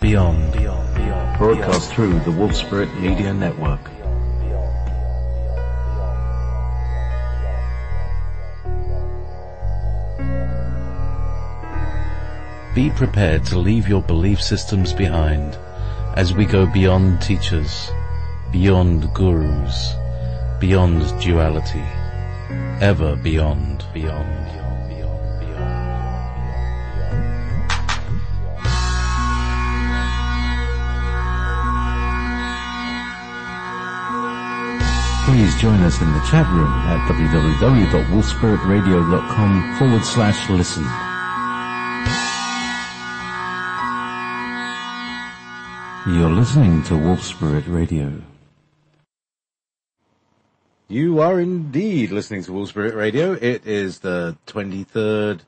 beyond. Broadcast through the Wolf Spirit Media Network. Be prepared to leave your belief systems behind as we go beyond teachers, beyond gurus, beyond duality, ever beyond, beyond. Please join us in the chat room at www.wolfspiritradio.com/listen. You're listening to Wolf Spirit Radio. You are indeed listening to Wolf Spirit Radio. It is the 23rd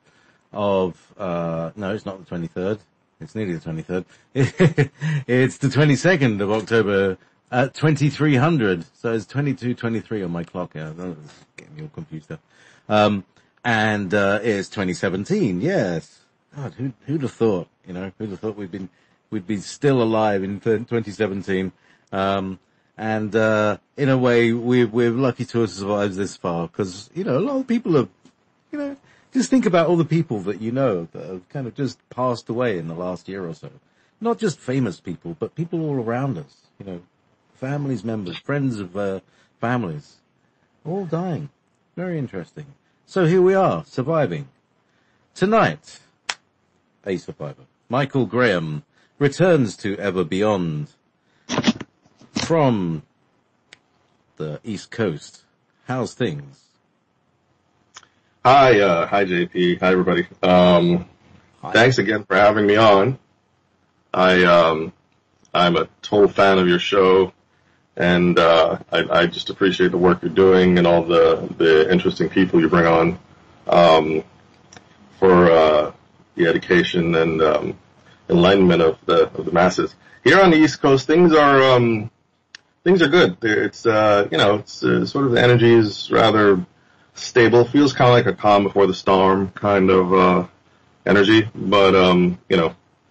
of, no, it's not the 23rd. It's nearly the 23rd. It's the 22nd of October at 2300. So it's 22:23 on my clock. Yeah, that's getting me all confused there. And it's 2017. Yes. God, who'd have thought, who'd have thought we'd be still alive in 2017. And in a way, we're lucky to have survived this far, because, a lot of people have, just think about all the people that that have kind of just passed away in the last year or so. Not just famous people, but people all around us, families, members, friends of, families, all dying. Very interesting. So here we are, surviving. Tonight, a survivor, Michael Graham, returns to Ever Beyond from the East Coast. How's things? Hi JP. Hi everybody. Hi. Thanks again for having me on. I'm a total fan of your show, and I just appreciate the work you're doing and all the interesting people you bring on for the education and enlightenment of the masses. Here on the East Coast, things are good. It's it's sort of the energy is rather stable. Feels kind of like a calm before the storm kind of energy, but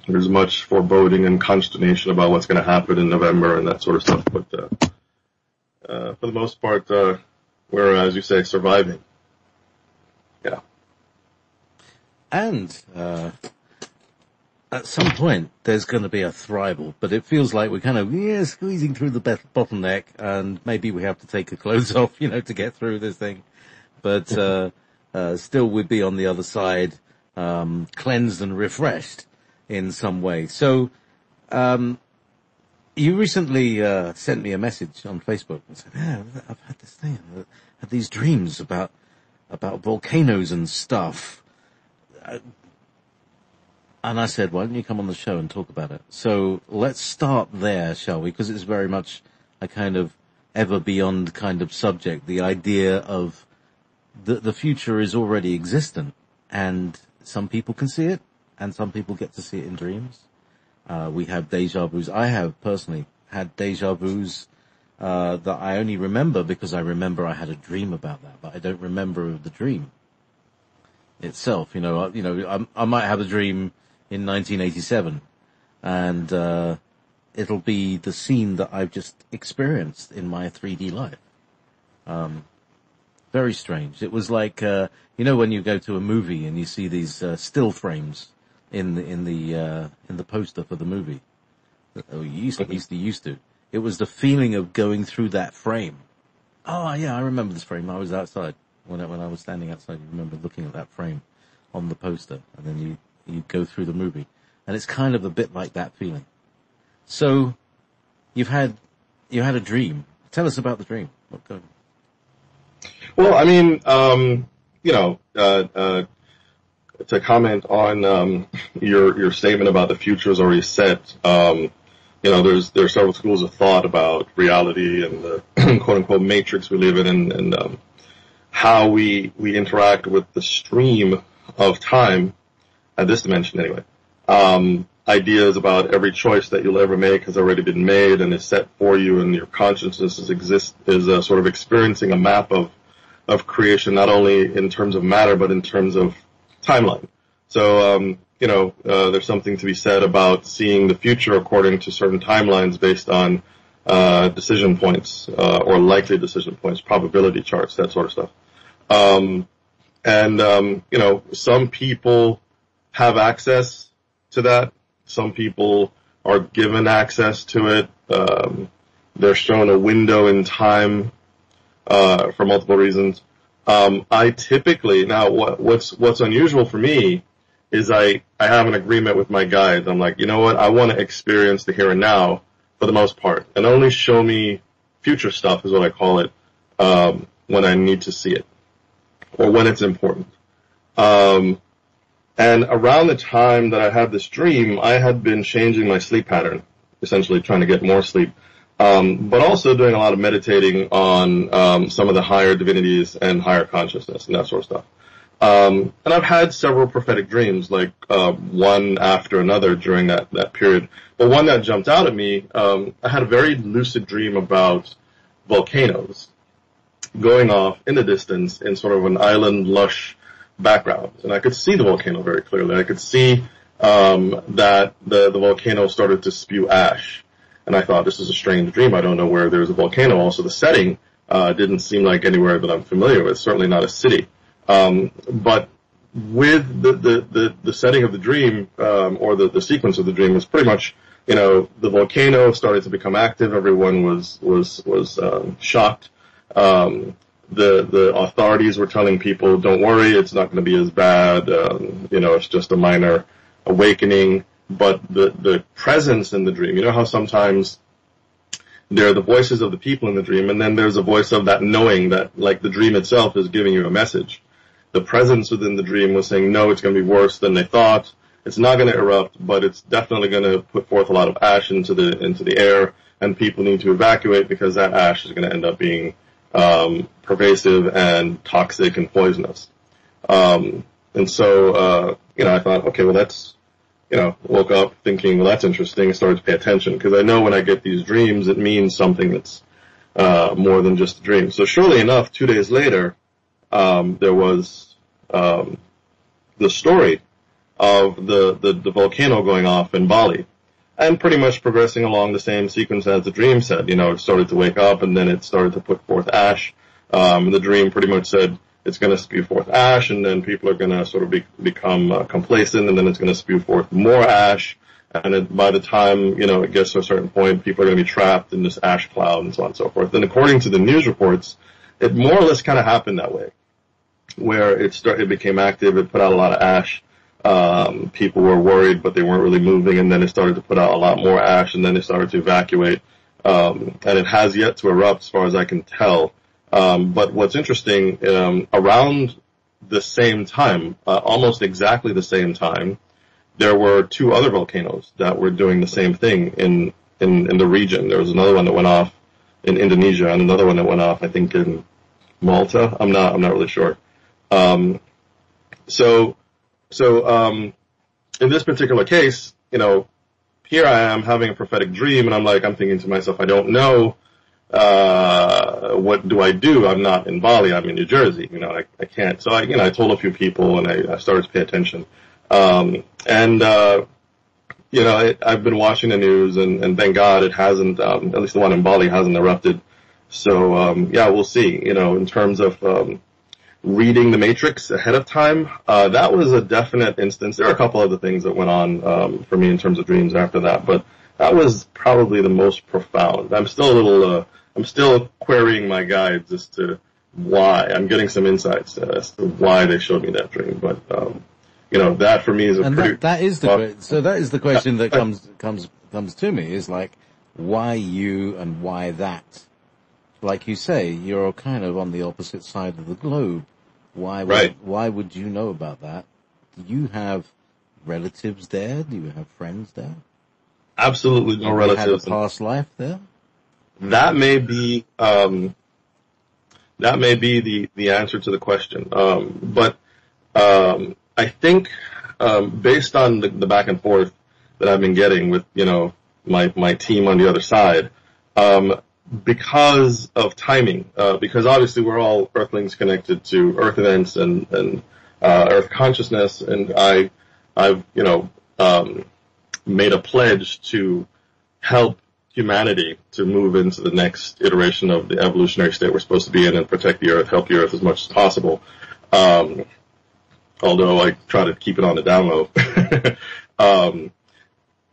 there's much foreboding and consternation about what's going to happen in November and that sort of stuff. But for the most part, we're, as you say, surviving. Yeah. And at some point, there's going to be a thrival, but it feels like we're kind of, squeezing through the bottleneck, and maybe we have to take our clothes off, to get through this thing. But still we'd be on the other side, cleansed and refreshed in some way. So you recently sent me a message on Facebook and said, I've had this thing, I've had these dreams about volcanoes and stuff. And I said, why don't you come on the show and talk about it? So let's start there, shall we? Because it's very much a kind of ever beyond kind of subject. The idea of the future is already existent, and some people can see it, and some people get to see it in dreams. We have deja vus. I have personally had deja vus that I only remember because I remember I had a dream about that, but I don't remember the dream itself. I might have a dream in 1987, and it'll be the scene that I've just experienced in my 3D life. Very strange. It was like when you go to a movie and you see these still frames in the poster for the movie. Oh, you used to. It was the feeling of going through that frame. Oh yeah, I remember this frame. I was outside when I was standing outside. I remember looking at that frame on the poster, and then you go through the movie, and it's kind of a bit like that feeling. So, you had a dream. Tell us about the dream. Well, I mean, to comment on your statement about the future is already set. There's several schools of thought about reality and the quote unquote matrix we live in, and how we interact with the stream of time at this dimension anyway. Ideas about every choice that you'll ever make has already been made and is set for you, and your consciousness is sort of experiencing a map of creation, not only in terms of matter but in terms of timeline. So there's something to be said about seeing the future according to certain timelines based on decision points, or likely decision points, probability charts, that sort of stuff. Some people have access to that. Some people are given access to it. They're shown a window in time, for multiple reasons. I typically, now what's unusual for me is I have an agreement with my guides. I'm like, you know what? I want to experience the here and now for the most part, and only show me future stuff is what I call it, when I need to see it or when it's important. And around the time that I had this dream, I had been changing my sleep pattern, essentially trying to get more sleep, but also doing a lot of meditating on some of the higher divinities and higher consciousness and that sort of stuff. And I've had several prophetic dreams, like one after another during that period. But one that jumped out at me, I had a very lucid dream about volcanoes going off in the distance in sort of an island lush background. And I could see the volcano very clearly. I could see that the volcano started to spew ash. And I thought, this is a strange dream. I don't know where there's a volcano. Also, the setting didn't seem like anywhere that I'm familiar with, certainly not a city. But with the setting of the dream, or the sequence of the dream was pretty much, the volcano started to become active. Everyone was shocked. The authorities were telling people, don't worry, it's not going to be as bad. It's just a minor awakening. But the presence in the dream, how sometimes there are the voices of the people in the dream, and then there's a voice of that knowing that, like, the dream itself is giving you a message. The presence within the dream was saying, no, it's going to be worse than they thought. It's not going to erupt, but it's definitely going to put forth a lot of ash into the air, and people need to evacuate because that ash is going to end up being pervasive and toxic and poisonous. I thought, okay, well, that's, woke up thinking, well, that's interesting, and started to pay attention, because I know when I get these dreams, it means something that's more than just a dream. So surely enough, 2 days later, there was the story of the volcano going off in Bali, and pretty much progressing along the same sequence as the dream said. It started to wake up, and then it started to put forth ash. The dream pretty much said it's going to spew forth ash, and then people are going to sort of become complacent, and then it's going to spew forth more ash. And then by the time, it gets to a certain point, people are going to be trapped in this ash cloud and so on and so forth. And according to the news reports, it more or less kind of happened that way, where it became active, it put out a lot of ash. People were worried, but they weren't really moving, and then it started to put out a lot more ash, and then it started to evacuate. And it has yet to erupt, as far as I can tell. But what's interesting, around the same time, almost exactly the same time, there were two other volcanoes that were doing the same thing in the region. There was another one that went off in Indonesia, and another one that went off, I think, in Malta. I'm not really sure. So in this particular case, here I am having a prophetic dream, and I'm thinking to myself, I don't know, what do I do? I'm not in Bali, I'm in New Jersey, I can't. So I told a few people, and I started to pay attention. I've been watching the news, and thank God it hasn't, at least the one in Bali hasn't erupted. So, we'll see. In terms of, reading the Matrix ahead of time, that was a definite instance. There are a couple other things that went on, for me in terms of dreams after that, but that was probably the most profound. I'm still querying my guides as to why. I'm getting some insights as to why they showed me that dream, but, that for me is that is the question that comes to me, is like, why you and why that? Like you say, you're kind of on the opposite side of the globe. Why would you know about that? Do you have relatives there? Do you have friends there? Absolutely no relatives. Do you have a past life there? That may be the answer to the question. But I think, based on the back and forth that I've been getting with, my team on the other side, because of timing, because obviously we're all Earthlings connected to Earth events and Earth consciousness, and I I've made a pledge to help humanity to move into the next iteration of the evolutionary state we're supposed to be in and protect the Earth, help the Earth as much as possible. Although I try to keep it on the down low.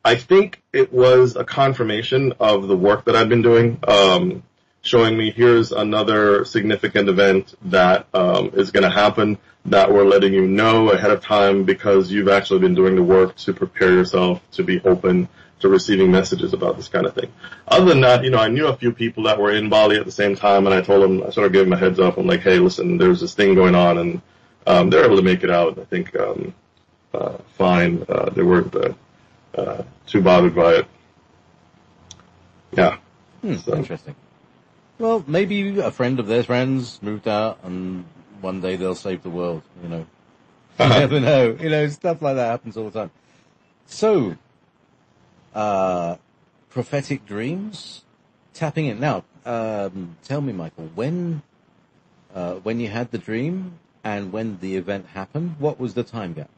I think it was a confirmation of the work that I've been doing, showing me here's another significant event that is going to happen that we're letting you know ahead of time because you've actually been doing the work to prepare yourself to be open to receiving messages about this kind of thing. Other than that, I knew a few people that were in Bali at the same time, and I told them, I sort of gave them a heads up. I'm like, hey, listen, there's this thing going on, and they're able to make it out, I think, fine. They weren't too bothered by it. Yeah. So. Interesting. Well, maybe a friend of their friends moved out, and one day they'll save the world, You never know. Stuff like that happens all the time. So, prophetic dreams, tapping it. Now, tell me, Michael, when you had the dream and when the event happened, what was the time gap?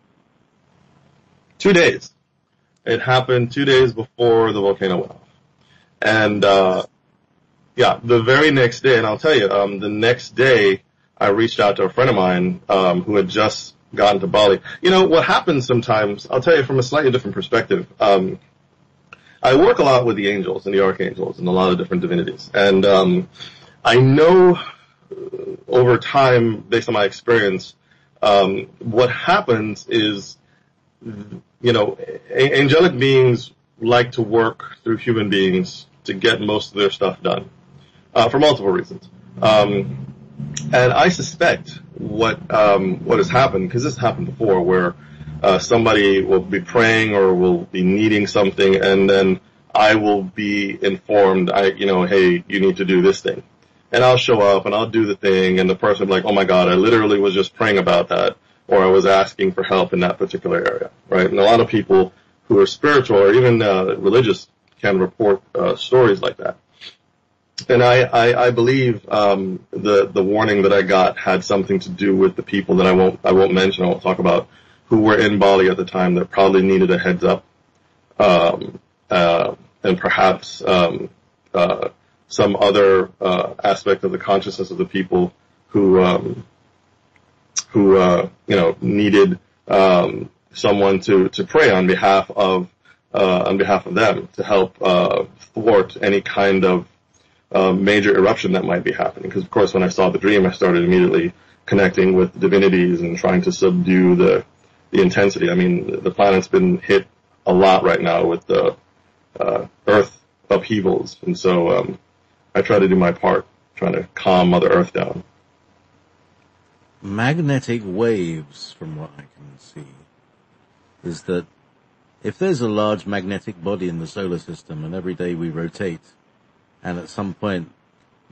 2 days. It happened 2 days before the volcano went off. And, the very next day, and I'll tell you, the next day, I reached out to a friend of mine, who had just gotten to Bali. What happens sometimes, I'll tell you from a slightly different perspective. I work a lot with the angels and the archangels and a lot of different divinities. And, I know over time, based on my experience, what happens is, angelic beings like to work through human beings to get most of their stuff done, for multiple reasons. And I suspect what has happened, because this happened before, where somebody will be praying or will be needing something, and then I will be informed, hey, you need to do this thing. And I'll show up and I'll do the thing, and the person will be like, oh my God, I literally was just praying about that, or I was asking for help in that particular area, right? And a lot of people who are spiritual or even religious can report stories like that. And I believe the warning that I got had something to do with the people that I won't mention, I won't talk about, who were in Bali at the time that probably needed a heads up, and perhaps some other aspect of the consciousness of the people who needed someone to pray on behalf of them to help thwart any kind of major eruption that might be happening. Because of course, when I saw the dream, I started immediately connecting with divinities and trying to subdue the intensity. I mean, the planet's been hit a lot right now with the Earth upheavals, and so I try to do my part, trying to calm Mother Earth down. Magnetic waves, from what I can see, is that if there's a large magnetic body in the solar system and every day we rotate, and at some point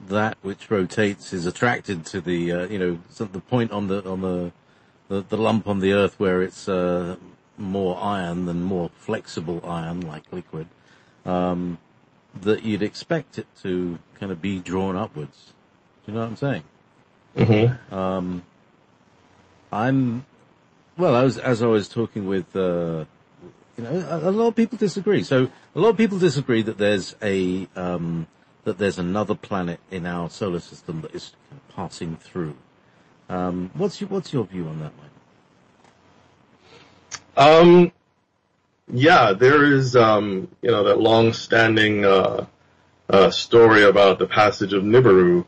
that which rotates is attracted to the, the point on the lump on the Earth where it's more iron than more flexible iron, like liquid, that you'd expect it to kind of be drawn upwards. Do you know what I'm saying? Mm-hmm. As I was talking with, a lot of people disagree. So a lot of people disagree that there's another planet in our solar system that is passing through. What's your view on that, Mike? Yeah, there is, that long-standing story about the passage of Nibiru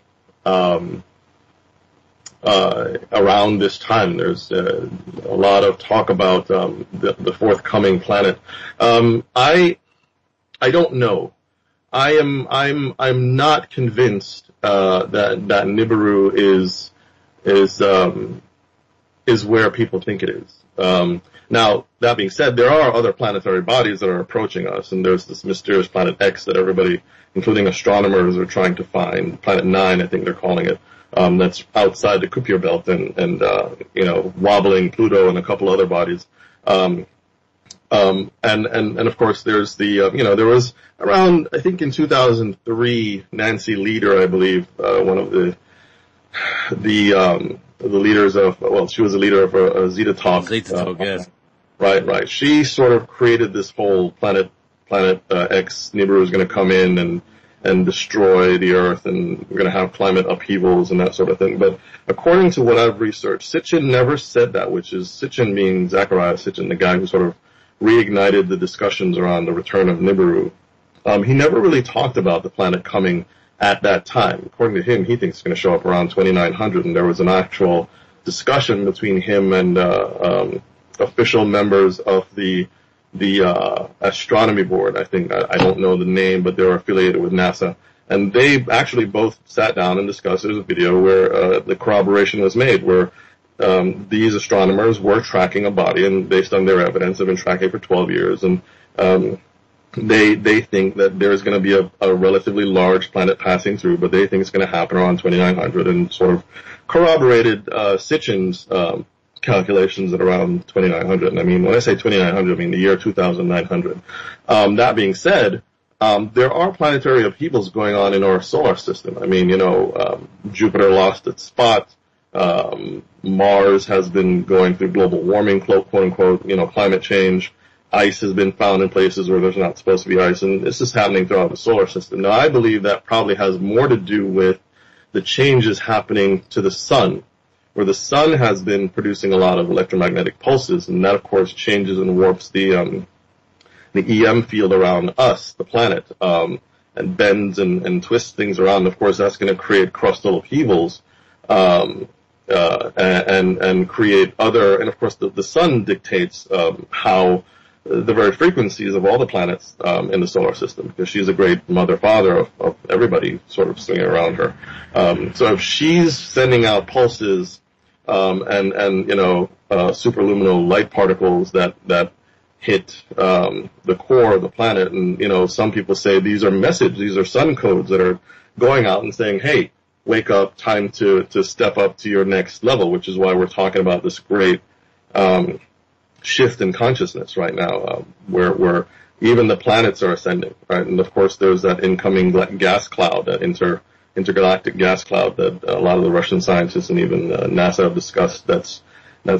around this time. There's a lot of talk about the forthcoming planet. I don't know. I'm not convinced that Nibiru is where people think it is. Now, that being said, there are other planetary bodies that are approaching us, and there's this mysterious planet X that everybody, including astronomers, are trying to find. Planet 9, I think they're calling it, that's outside the Kuiper belt and wobbling Pluto and a couple other bodies. And of course there's there was around, I think in 2003, Nancy Leader, I believe, one of the leaders of, she was a leader of Zeta Talk. Zeta Talk, yes. Right. She sort of created this whole planet X. Nibiru is going to come in and destroy the Earth, and we're going to have climate upheavals and that sort of thing. But according to what I've researched, Sitchin never said that, which is Sitchin being Zechariah Sitchin, the guy who sort of reignited the discussions around the return of Nibiru. He never really talked about the planet coming at that time. According to him, he thinks it's going to show up around 2900, and there was an actual discussion between him and official members of the astronomy board. I think, I don't know the name, but they're affiliated with NASA. And they actually both sat down and discussed. There's a video where the corroboration was made, where these astronomers were tracking a body, and based on their evidence, have been tracking for 12 years. And they think that there's going to be a relatively large planet passing through, but they think it's going to happen around 2900, and sort of corroborated Sitchin's calculations at around 2900. And I mean, when I say 2900, I mean the year 2900. That being said, there are planetary upheavals going on in our solar system. I mean, Jupiter lost its spot. Mars has been going through global warming, quote unquote, climate change. Ice has been found in places where there's not supposed to be ice, and this is happening throughout the solar system. Now, I believe that probably has more to do with the changes happening to the sun, where the sun has been producing a lot of electromagnetic pulses, and that, of course, changes and warps the EM field around us, the planet, and bends and twists things around. Of course, that's going to create crustal upheavals, and create other, and of course, the sun dictates how the very frequencies of all the planets in the solar system, because she's a great mother-father of everybody sort of swinging around her. So if she's sending out pulses and superluminal light particles that hit the core of the planet, and some people say these are sun codes that are going out and saying, hey, wake up, time to step up to your next level, which is why we're talking about this great shift in consciousness right now, where even the planets are ascending, right? And of course, there's that incoming gas cloud, that intergalactic gas cloud that a lot of the Russian scientists and even NASA have discussed. That's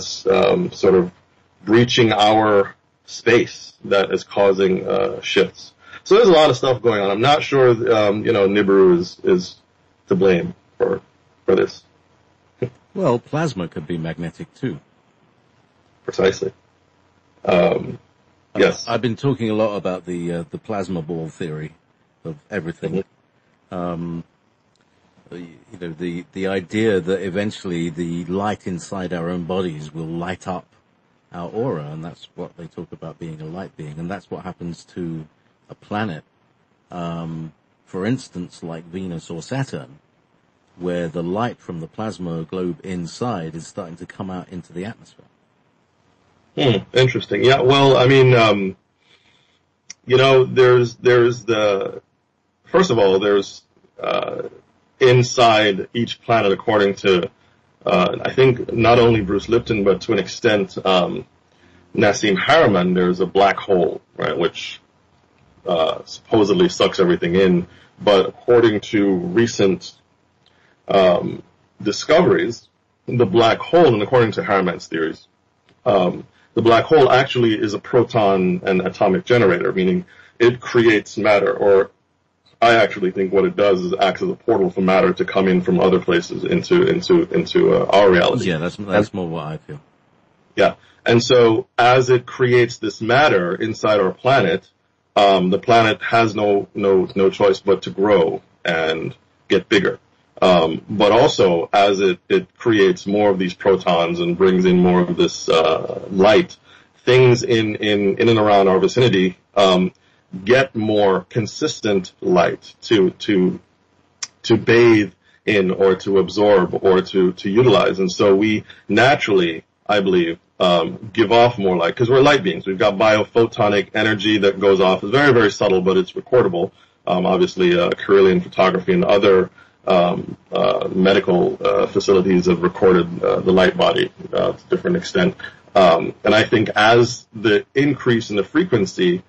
sort of breaching our space, that is causing shifts. So there's a lot of stuff going on. I'm not sure, Nibiru is to blame for this. Well, plasma could be magnetic too. Precisely. Yes. I've been talking a lot about the plasma ball theory of everything. The idea that eventually the light inside our own bodies will light up our aura, and that's what they talk about being a light being, and that's what happens to a planet. For instance, like Venus or Saturn, where the light from the plasma globe inside is starting to come out into the atmosphere. Interesting. Yeah, well, I mean, there's inside each planet, according to, I think not only Bruce Lipton, but to an extent, Nassim Haramein, there's a black hole, right, which, supposedly sucks everything in. But according to recent, discoveries, the black hole, and according to Haramein's theories, the black hole actually is a proton and atomic generator, meaning it creates matter, or I actually think what it does is acts as a portal for matter to come in from other places into our reality. Yeah, that's more what I feel. Yeah, and so as it creates this matter inside our planet, the planet has no choice but to grow and get bigger. But also, as it creates more of these protons and brings in more of this light, things in and around our vicinity get more consistent light to bathe in, or to absorb, or to utilize. And so we naturally, I believe, give off more light, because we're light beings. We've got biophotonic energy that goes off. It's very, very subtle, but it's recordable. Obviously, Carillion photography and other medical facilities have recorded the light body to a different extent. And I think as the increase in the frequency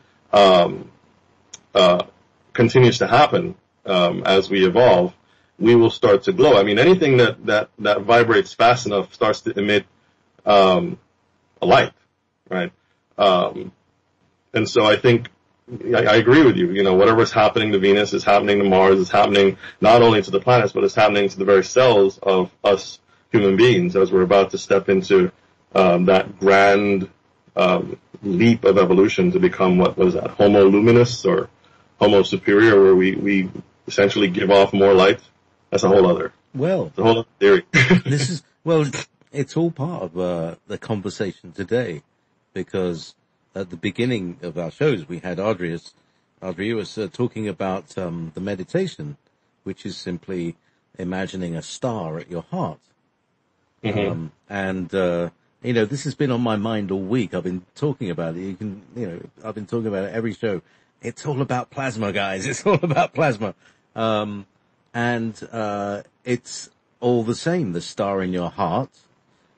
continues to happen, as we evolve, we will start to glow. I mean, anything that vibrates fast enough starts to emit a light, right? And so I think, I agree with you. You know, whatever's happening to Venus is happening to Mars, is happening not only to the planets, but it's happening to the very cells of us human beings as we're about to step into that grand leap of evolution to become, what was that, Homo luminous or Homo superior, where we essentially give off more light. That's a whole other, Well, the whole other theory. it's all part of the conversation today, because at the beginning of our shows we had Adrius talking about the meditation, which is simply imagining a star at your heart. Mm-hmm. You know, this has been on my mind all week. I've been talking about it. I've been talking about it every show. It's all about plasma, guys. It's all about plasma. It's all the same. The star in your heart,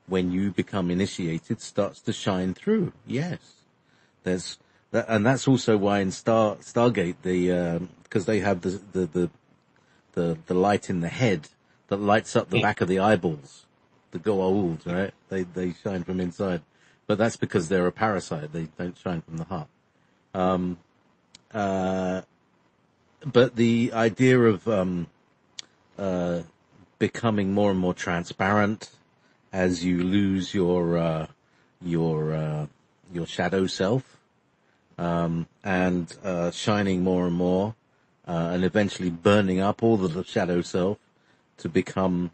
when you become initiated, starts to shine through. Yes. There's that, and that's also why in Stargate, because they have the light in the head that lights up the back of the eyeballs. The goa'uld, right? They shine from inside. But that's because they're a parasite. They don't shine from the heart. But the idea of becoming more and more transparent as you lose your shadow self, and shining more and more, and eventually burning up all of the shadow self to become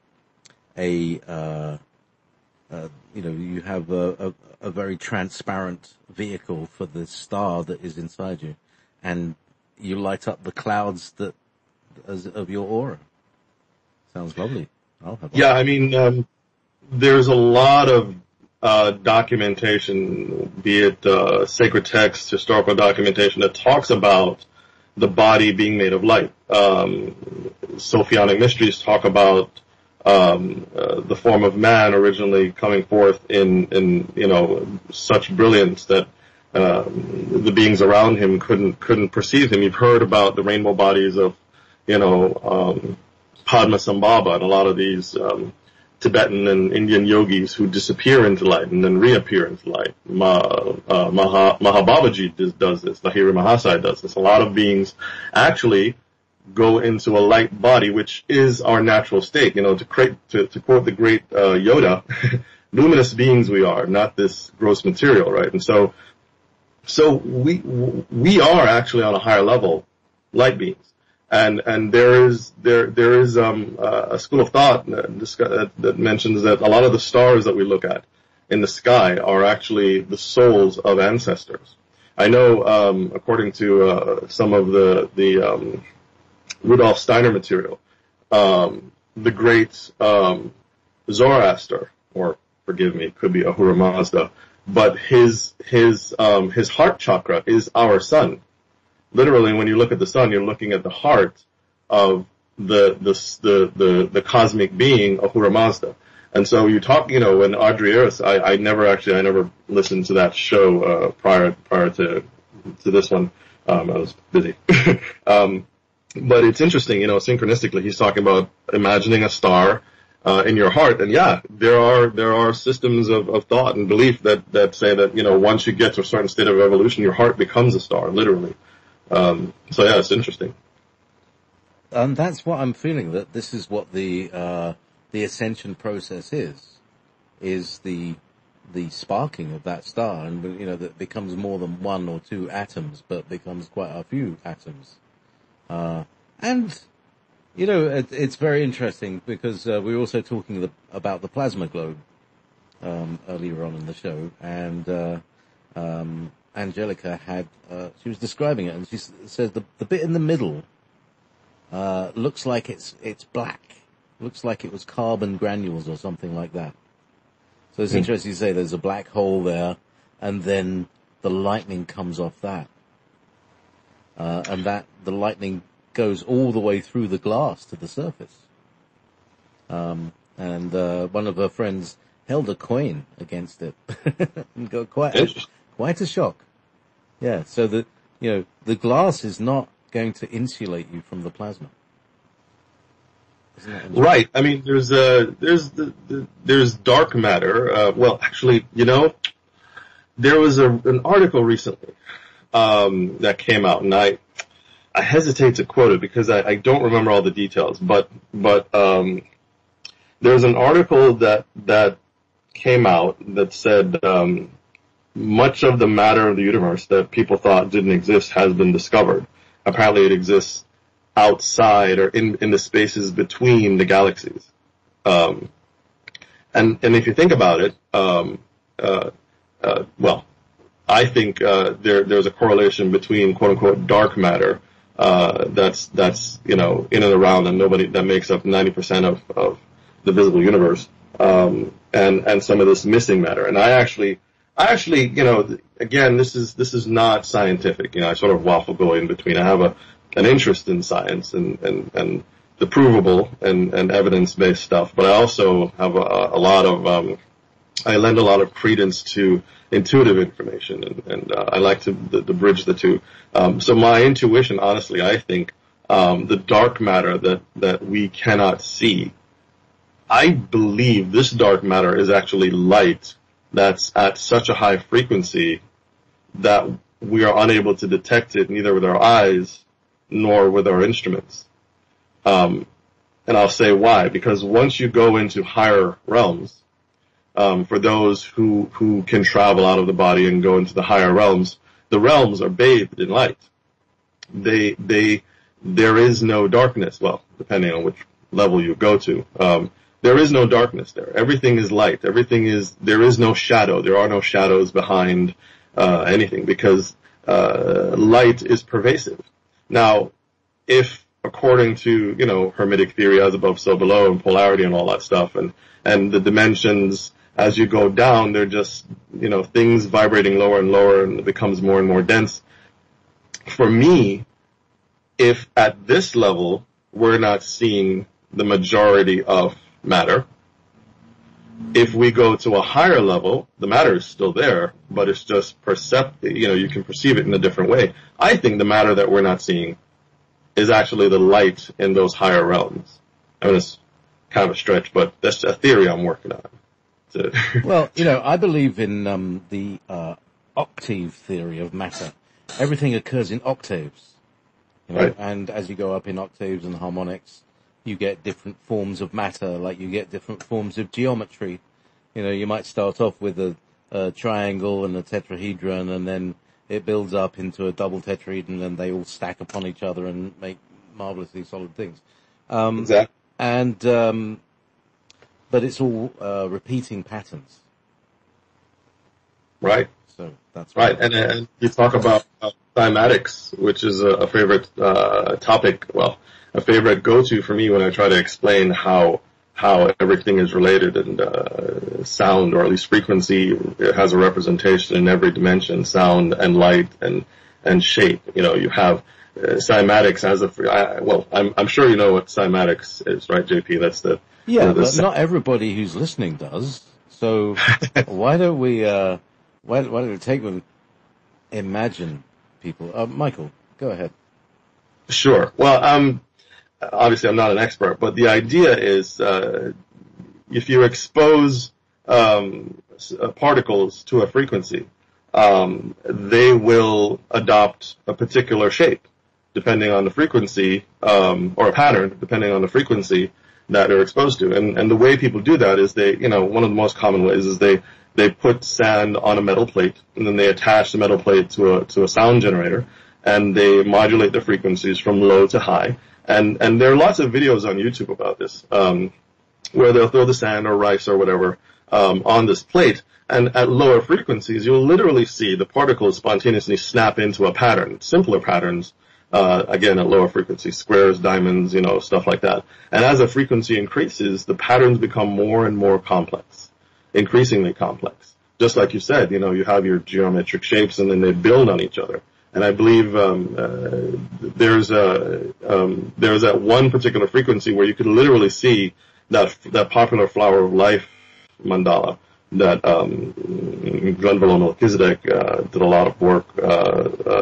you have a very transparent vehicle for the star that is inside you, and you light up the clouds of your aura. Sounds lovely. I'll have one. Yeah, I mean, there's a lot of documentation, be it sacred text, historical documentation, that talks about the body being made of light. Sophionic mysteries talk about the form of man originally coming forth in such brilliance that the beings around him couldn't perceive him. You've heard about the rainbow bodies of Padmasambhava and a lot of these Tibetan and Indian yogis who disappear into light and then reappear into light. Mahababaji does this. Lahiri Mahasaya does this. A lot of beings actually go into a light body, which is our natural state. You know, to quote the great Yoda, luminous beings we are, not this gross material, right? And so we are actually on a higher level light beings. And there is a school of thought that mentions that a lot of the stars that we look at in the sky are actually the souls of ancestors. I know, according to some of the Rudolf Steiner material, the great Zoroaster, or forgive me, it could be Ahura Mazda, but his heart chakra is our sun. Literally, when you look at the sun, you're looking at the heart of the cosmic being Ahura Mazda. And so you talk, when Adrius, I never listened to that show prior to this one. I was busy. But it's interesting, synchronistically, he's talking about imagining a star in your heart. And yeah, there are systems of thought and belief that say that, once you get to a certain state of evolution, your heart becomes a star, literally. So yeah, it's interesting. And that's what I'm feeling, that this is what the ascension process is the sparking of that star, and that becomes more than one or two atoms, but becomes quite a few atoms. And it's very interesting because we were also talking about the plasma globe earlier on in the show, and Angelica she was describing it, and she says the bit in the middle looks like it's black. Looks like it was carbon granules or something like that. So it's interesting to say there's a black hole there, and then the lightning comes off that. And that the lightning goes all the way through the glass to the surface. And one of her friends held a coin against it and got quite a shock. Yeah, so the glass is not going to insulate you from the plasma. Right. I mean, there's dark matter. Well, actually, there was an article recently that came out, and I hesitate to quote it because I don't remember all the details, but there's an article that came out that said much of the matter of the universe that people thought didn't exist has been discovered. Apparently it exists outside or in the spaces between the galaxies. And if you think about it, well, I think there's a correlation between quote unquote dark matter that's in and around and that makes up 90% of the visible universe, and some of this missing matter. And I actually, again, this is not scientific. I sort of waffle go in between. I have an interest in science and the provable and evidence-based stuff, but I also have a lot of, I lend a lot of credence to intuitive information, and I like to bridge the two. So my intuition, honestly, I think the dark matter that we cannot see, I believe this dark matter is actually light that's at such a high frequency that we are unable to detect it neither with our eyes nor with our instruments. And I'll say why. Because once you go into higher realms, for those who can travel out of the body and go into the higher realms, the realms are bathed in light. There is no darkness. Well, depending on which level you go to. There is no darkness there. Everything is light. There is no shadow. There are no shadows behind, anything because, light is pervasive. Now, if according to, Hermetic theory, as above, so below, and polarity and all that stuff, and the dimensions, as you go down, they're just, things vibrating lower and lower, and it becomes more and more dense. For me, if at this level, we're not seeing the majority of matter, if we go to a higher level, the matter is still there, but it's just you can perceive it in a different way. I think the matter that we're not seeing is actually the light in those higher realms. I mean, it's kind of a stretch, but that's a theory I'm working on. So well, I believe in the octave theory of matter. Everything occurs in octaves, right. And as you go up in octaves and harmonics, you get different forms of matter, like you get different forms of geometry. You might start off with a triangle and a tetrahedron, and then it builds up into a double tetrahedron, and they all stack upon each other and make marvelously solid things. Exactly. And but it's all repeating patterns. Right. So that's right. And you talk about cymatics, which is a favorite topic. Well, a favorite go-to for me when I try to explain how everything is related, and sound, or at least frequency, has a representation in every dimension, sound and light and shape. You have cymatics as I'm sure you know what cymatics is, right, JP? That's the but not everybody who's listening does. So why don't we why don't we take them? Imagine people. Michael, go ahead. Sure. Well, obviously I'm not an expert, but the idea is, if you expose, particles to a frequency, they will adopt a particular shape, depending on the frequency, or a pattern, depending on the frequency that they're exposed to. And the way people do that is one of the most common ways is they put sand on a metal plate, and then they attach the metal plate to a sound generator, and they modulate the frequencies from low to high. And there are lots of videos on YouTube about this, where they'll throw the sand or rice or whatever, on this plate. And at lower frequencies, you'll literally see the particles spontaneously snap into a pattern, simpler patterns, again, at lower frequencies, squares, diamonds, stuff like that. And as the frequency increases, the patterns become more and more complex, increasingly complex. Just like you said, you have your geometric shapes, and then they build on each other. And I believe there's that one particular frequency where you could literally see that popular flower of life mandala that Glenville Melchizedek did a lot of work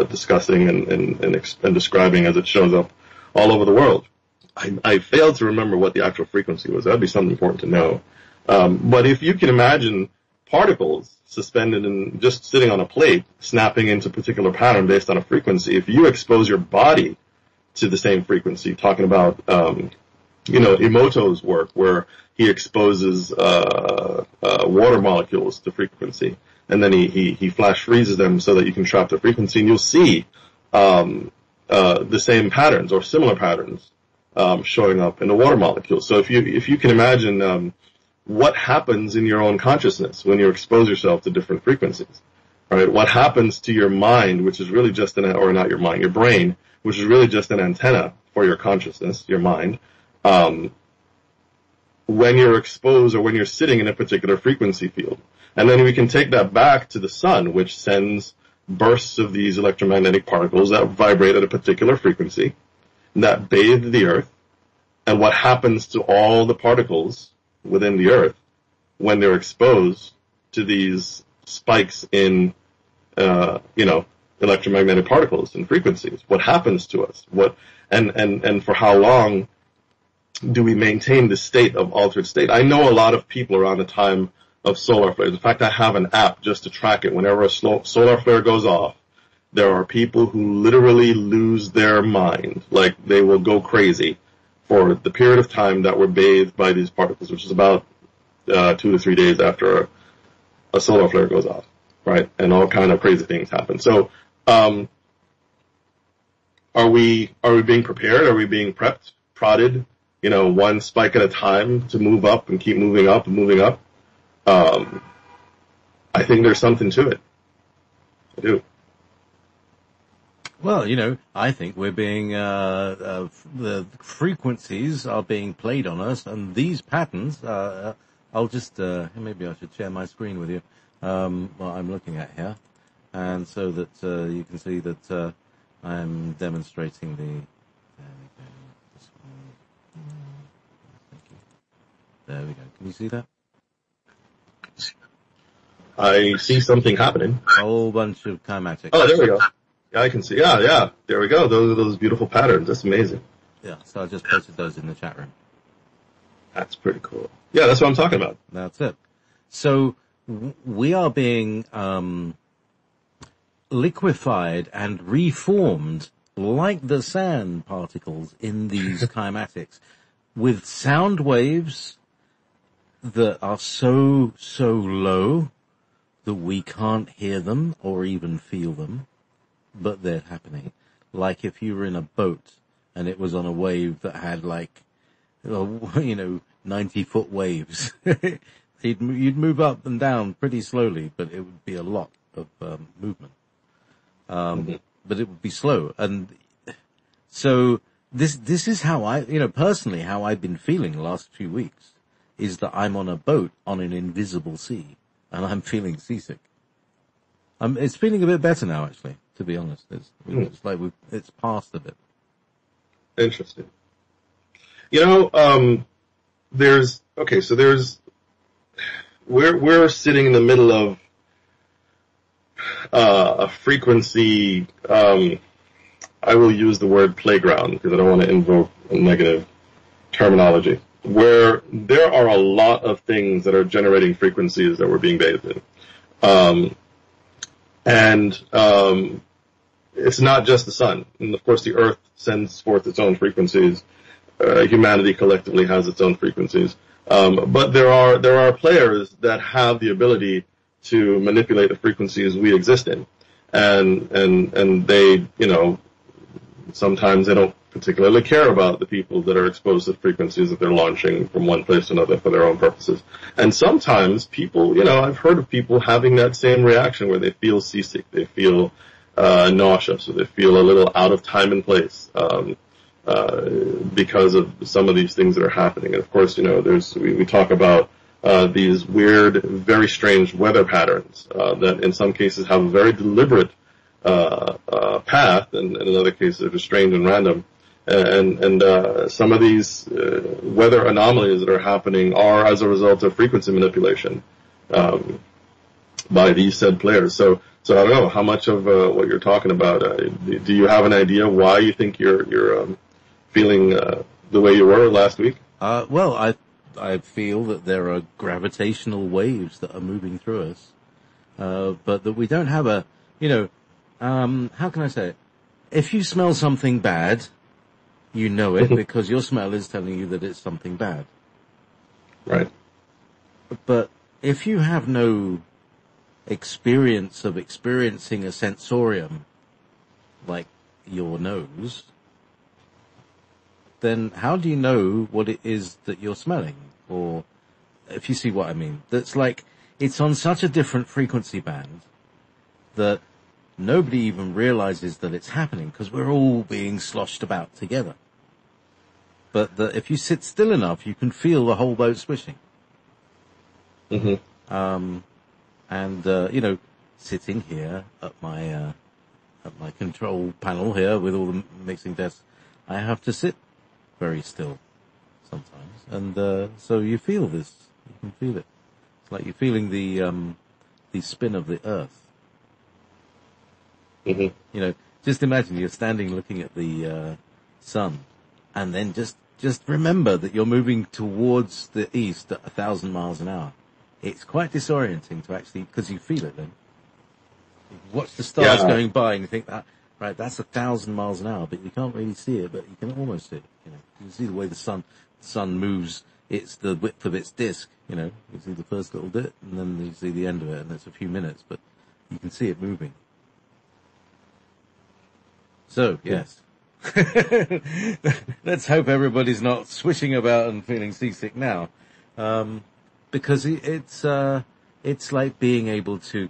discussing and describing as it shows up all over the world. I failed to remember what the actual frequency was. That'd be something important to know. But if you can imagine particles suspended and just sitting on a plate, snapping into a particular pattern based on a frequency. If you expose your body to the same frequency, talking about, Emoto's work, where he exposes water molecules to frequency, and then he flash freezes them so that you can trap the frequency, and you'll see the same patterns or similar patterns showing up in the water molecules. So if you can imagine what happens in your own consciousness when you expose yourself to different frequencies, right? What happens to your mind, which is really just your brain, which is really just an antenna for your consciousness, your mind, when you're exposed or when you're sitting in a particular frequency field. And then we can take that back to the sun, which sends bursts of these electromagnetic particles that vibrate at a particular frequency that bathe the earth. And what happens to all the particles within the earth when they're exposed to these spikes in, electromagnetic particles and frequencies? What happens to us? And for how long do we maintain this state of altered state? I know a lot of people around the time of solar flares. In fact, I have an app just to track it. Whenever a solar flare goes off, there are people who literally lose their mind. Like, they will go crazy for the period of time that we're bathed by these particles, which is about 2 to 3 days after a solar flare goes off, right? And all kind of crazy things happen. So, are we being prepared? Are we being prepped, prodded, one spike at a time to move up and keep moving up and moving up? I think there's something to it. I do. Well, I think we're being, the frequencies are being played on us, and these patterns, I'll just, maybe I should share my screen with you, what I'm looking at here, and so that, you can see that, I'm demonstrating there we go, this one. Thank you. There we go. Can you see that? I see something happening. A whole bunch of cymatics. Oh, there we go. Yeah, I can see. Yeah. There we go. Those are those beautiful patterns. That's amazing. Yeah, so I just posted those in the chat room. That's pretty cool. Yeah, that's what I'm talking about. That's it. So we are being liquefied and reformed like the sand particles in these cymatics with sound waves that are so low that we can't hear them or even feel them, but they're happening. Like if you were in a boat and it was on a wave that had 90-foot waves. You'd move up and down pretty slowly, but it would be a lot of movement. But it would be slow. And so this is how personally how I've been feeling the last few weeks, is that I'm on a boat on an invisible sea, and I'm feeling seasick. It's feeling a bit better now, actually, to be honest. It's like it's passed a bit. Interesting. We're sitting in the middle of a frequency, I will use the word playground because I don't want to invoke a negative terminology, where there are a lot of things that are generating frequencies that we're being bathed in. It's not just the sun. And of course the earth sends forth its own frequencies. Humanity collectively has its own frequencies. But there are players that have the ability to manipulate the frequencies we exist in. And they, sometimes they don't particularly care about the people that are exposed to the frequencies that they're launching from one place to another for their own purposes. And sometimes people, I've heard of people having that same reaction where they feel seasick, they feel nauseous, or they feel a little out of time and place because of some of these things that are happening. And of course, we talk about these weird, very strange weather patterns that in some cases have a very deliberate path, and in other cases are just strange and random. And some of these weather anomalies that are happening are as a result of frequency manipulation by these said players. So I don't know how much of what you're talking about. Do you have an idea why you think you're feeling the way you were last week? Well, I feel that there are gravitational waves that are moving through us, but that we don't have a, how can I say it? If you smell something bad, you know it because your smell is telling you that it's something bad. Right. But if you have no experience of experiencing a sensorium, like your nose, then how do you know what it is that you're smelling? Or, if you see what I mean, that's like, it's on such a different frequency band that nobody even realizes that it's happening because we're all being sloshed about together. But that if you sit still enough, you can feel the whole boat swishing. Mm-hmm. Sitting here at my control panel here with all the mixing desks, I have to sit very still sometimes. And, so you feel this. You can feel it. It's like you're feeling the spin of the earth. Mm-hmm. Just imagine you're standing looking at the, sun, and then just remember that you're moving towards the east at 1,000 miles an hour. It's quite disorienting to actually, because you feel it then. You watch the stars going by and you think that, right, that's 1,000 miles an hour, but you can't really see it, but you can almost see it, You can see the way the sun moves, it's the width of its disk, You see the first little bit, and then you see the end of it, and it's a few minutes, but you can see it moving. So, yes. Let's hope everybody's not swishing about and feeling seasick now. Because it's like being able to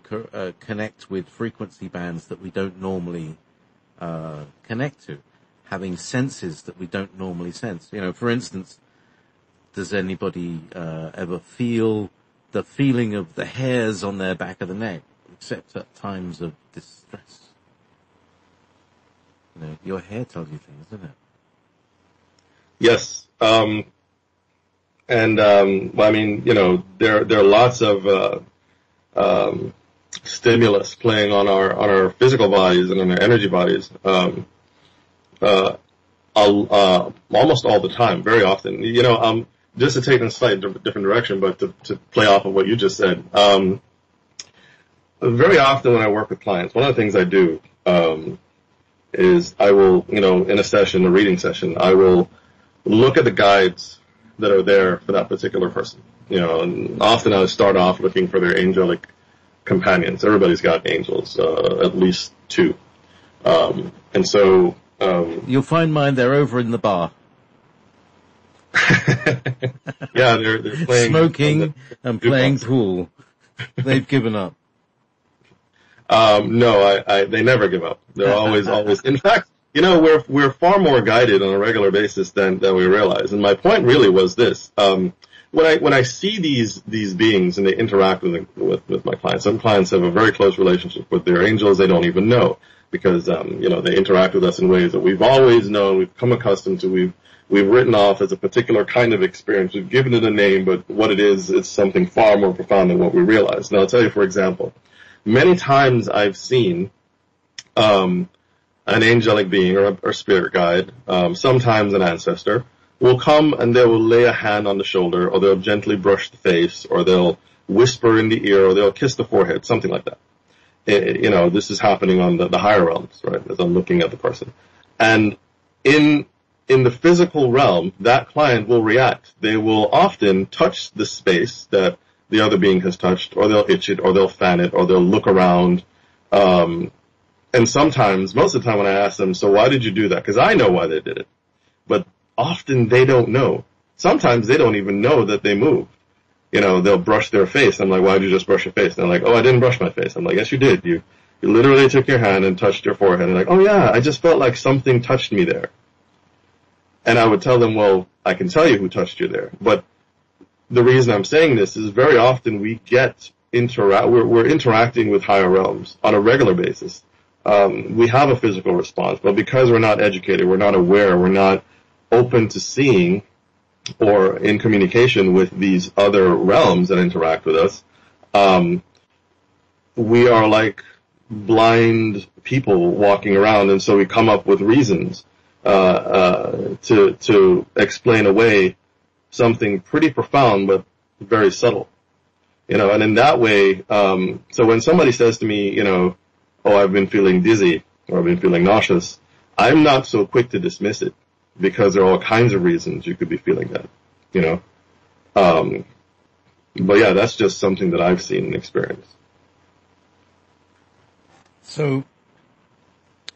connect with frequency bands that we don't normally connect to, having senses that we don't normally sense. For instance, does anybody ever feel the feeling of the hairs on their back of the neck, except at times of distress? Your hair tells you things, doesn't it? Yes. There are lots of stimulus playing on our physical bodies and on our energy bodies. Almost all the time, very often. Just to take in a slightly different direction, but to play off of what you just said. Very often when I work with clients, one of the things I do is I will, in a reading session, I will look at the guides that are there for that particular person. And often I start off looking for their angelic companions. Everybody's got angels, at least two. You'll find mine, they're over in the bar. Yeah, they're playing. Smoking and playing pool. They've given up. No, they never give up. They're always. In fact, we're far more guided on a regular basis than we realize. And my point really was this: when I see these beings and they interact with my clients, some clients have a very close relationship with their angels they don't even know because they interact with us in ways that we've always known, we've come accustomed to, we've written off as a particular kind of experience. We've given it a name, but what it is, it's something far more profound than what we realize. And I'll tell you, for example. Many times I've seen an angelic being or spirit guide, sometimes an ancestor, will come and they will lay a hand on the shoulder, or they'll gently brush the face, or they'll whisper in the ear, or they'll kiss the forehead, something like that. This is happening on the higher realms, right, as I'm looking at the person. And in the physical realm, that client will react. They will often touch the space that the other being has touched, or they'll itch it, or they'll fan it, or they'll look around. And sometimes, most of the time when I ask them, so why did you do that? Because I know why they did it. But often they don't know. Sometimes they don't even know that they moved. They'll brush their face. I'm like, why did you just brush your face? And they're like, oh, I didn't brush my face. I'm like, yes, you did. You literally took your hand and touched your forehead. And they're like, oh yeah, I just felt like something touched me there. And I would tell them, well, I can tell you who touched you there. But the reason I'm saying this is very often we're interacting with higher realms on a regular basis. We have a physical response, but because we're not educated, we're not aware, we're not open to seeing or in communication with these other realms that interact with us, we are like blind people walking around, and so we come up with reasons to explain away something pretty profound but very subtle. And in that way, so when somebody says to me, oh, I've been feeling dizzy or I've been feeling nauseous, I'm not so quick to dismiss it because there are all kinds of reasons you could be feeling that, But yeah, that's just something that I've seen and experienced. So,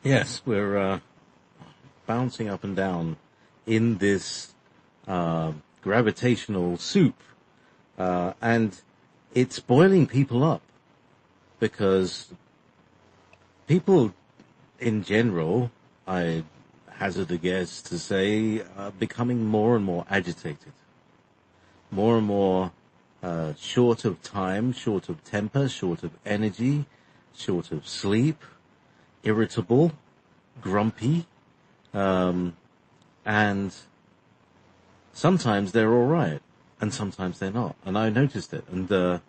yes, we're bouncing up and down in this gravitational soup, and it's boiling people up because people in general, I hazard a guess to say, are becoming more and more agitated, more and more short of time, short of temper, short of energy, short of sleep, irritable, grumpy, and sometimes they're all right, and sometimes they're not. And I noticed it. And a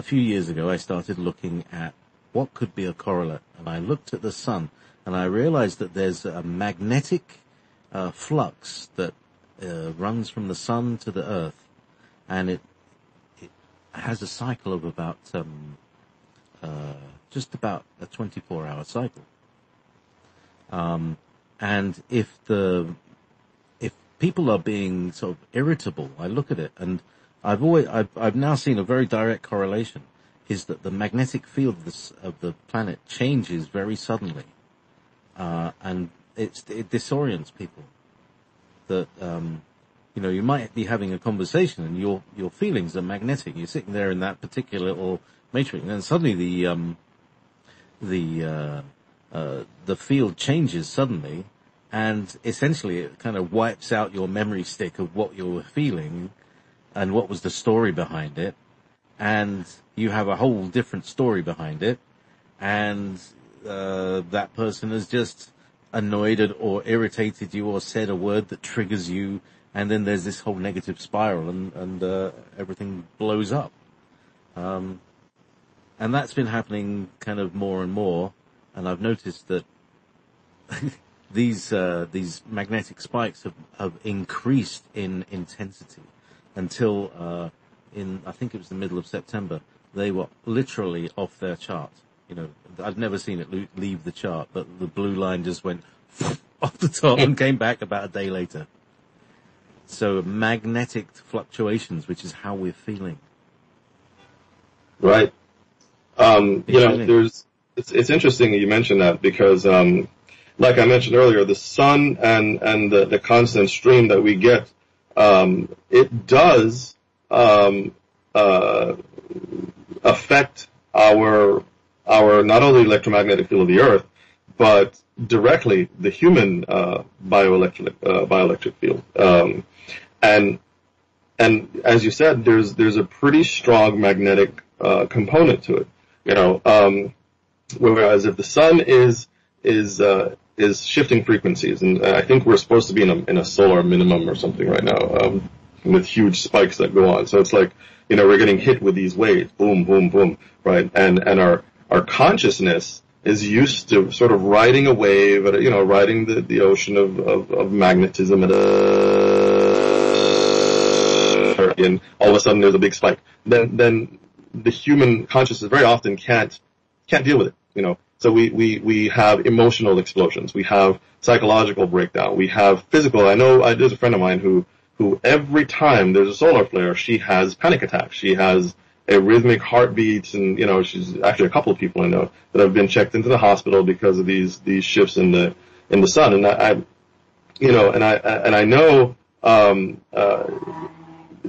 few years ago, I started looking at what could be a correlate. And I looked at the sun, and I realized that there's a magnetic flux that runs from the sun to the earth, and it has a cycle of about just about a 24-hour cycle. And if people are being sort of irritable, I look at it, and I've now seen a very direct correlation, is that the magnetic field of the planet changes very suddenly, and it disorients people. That you might be having a conversation and your feelings are magnetic. You're sitting there in that particular little matrix, and then suddenly the field changes suddenly, and essentially it kind of wipes out your memory stick of what you were feeling and what was the story behind it, and you have a whole different story behind it, and that person has just annoyed or irritated you or said a word that triggers you, and then there's this whole negative spiral, and everything blows up. And that's been happening kind of more and more, and I've noticed that these magnetic spikes have increased in intensity until I think it was the middle of September, they were literally off their chart. I've never seen it leave the chart, but the blue line just went off the top and came back about a day later. So magnetic fluctuations, which is how we're feeling. Right. It's interesting that you mentioned that because, like I mentioned earlier, the sun and the constant stream that we get, it does, affect our not only electromagnetic field of the earth, but directly the human, bioelectric field. And as you said, there's a pretty strong magnetic, component to it. Whereas if the sun is shifting frequencies, and I think we're supposed to be in a solar minimum or something right now, with huge spikes that go on. So it's like, we're getting hit with these waves, boom, boom, boom, right? And our consciousness is used to sort of riding a wave, riding the ocean of magnetism, and all of a sudden there's a big spike. Then the human consciousness very often can't deal with it, So we have emotional explosions. We have psychological breakdown. We have physical. There's a friend of mine who every time there's a solar flare, she has panic attacks. She has a rhythmic heartbeat, and, she's actually a couple of people I know that have been checked into the hospital because of these shifts in the sun. And I know,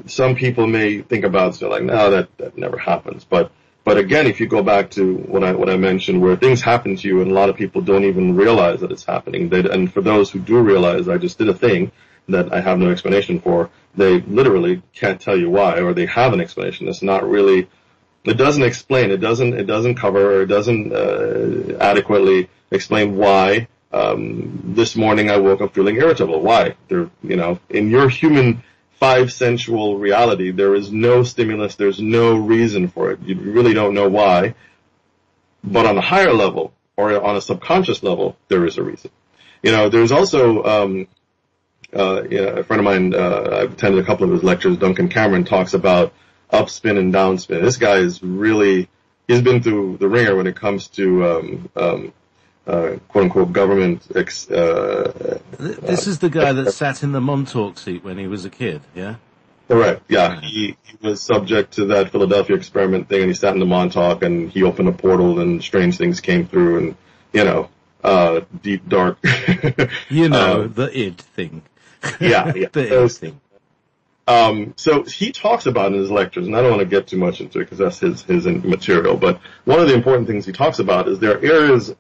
some people may think about, so like, no, that never happens. But again, if you go back to what I mentioned, where things happen to you and a lot of people don't even realize that it's happening. And for those who do realize, I just did a thing that I have no explanation for. They literally can't tell you why, or they have an explanation. It's not really, it doesn't explain, it doesn't cover, it doesn't adequately explain why. This morning I woke up feeling irritable. Why? In your human five sensual reality, there is no stimulus, there's no reason for it. You really don't know why. But on a higher level, or on a subconscious level, there is a reason. There's also, a friend of mine, I've attended a couple of his lectures, Duncan Cameron, talks about upspin and downspin. This guy is really, he's been through the ringer when it comes to, quote unquote government, This is the guy that sat in the Montauk seat when he was a kid, yeah? Correct, yeah. He was subject to that Philadelphia experiment thing, and he sat in the Montauk, and he opened a portal, and strange things came through, and, deep, dark. The id thing. Yeah. The id thing. So he talks about in his lectures, and I don't want to get too much into it because that's his material, but one of the important things he talks about is there are areas,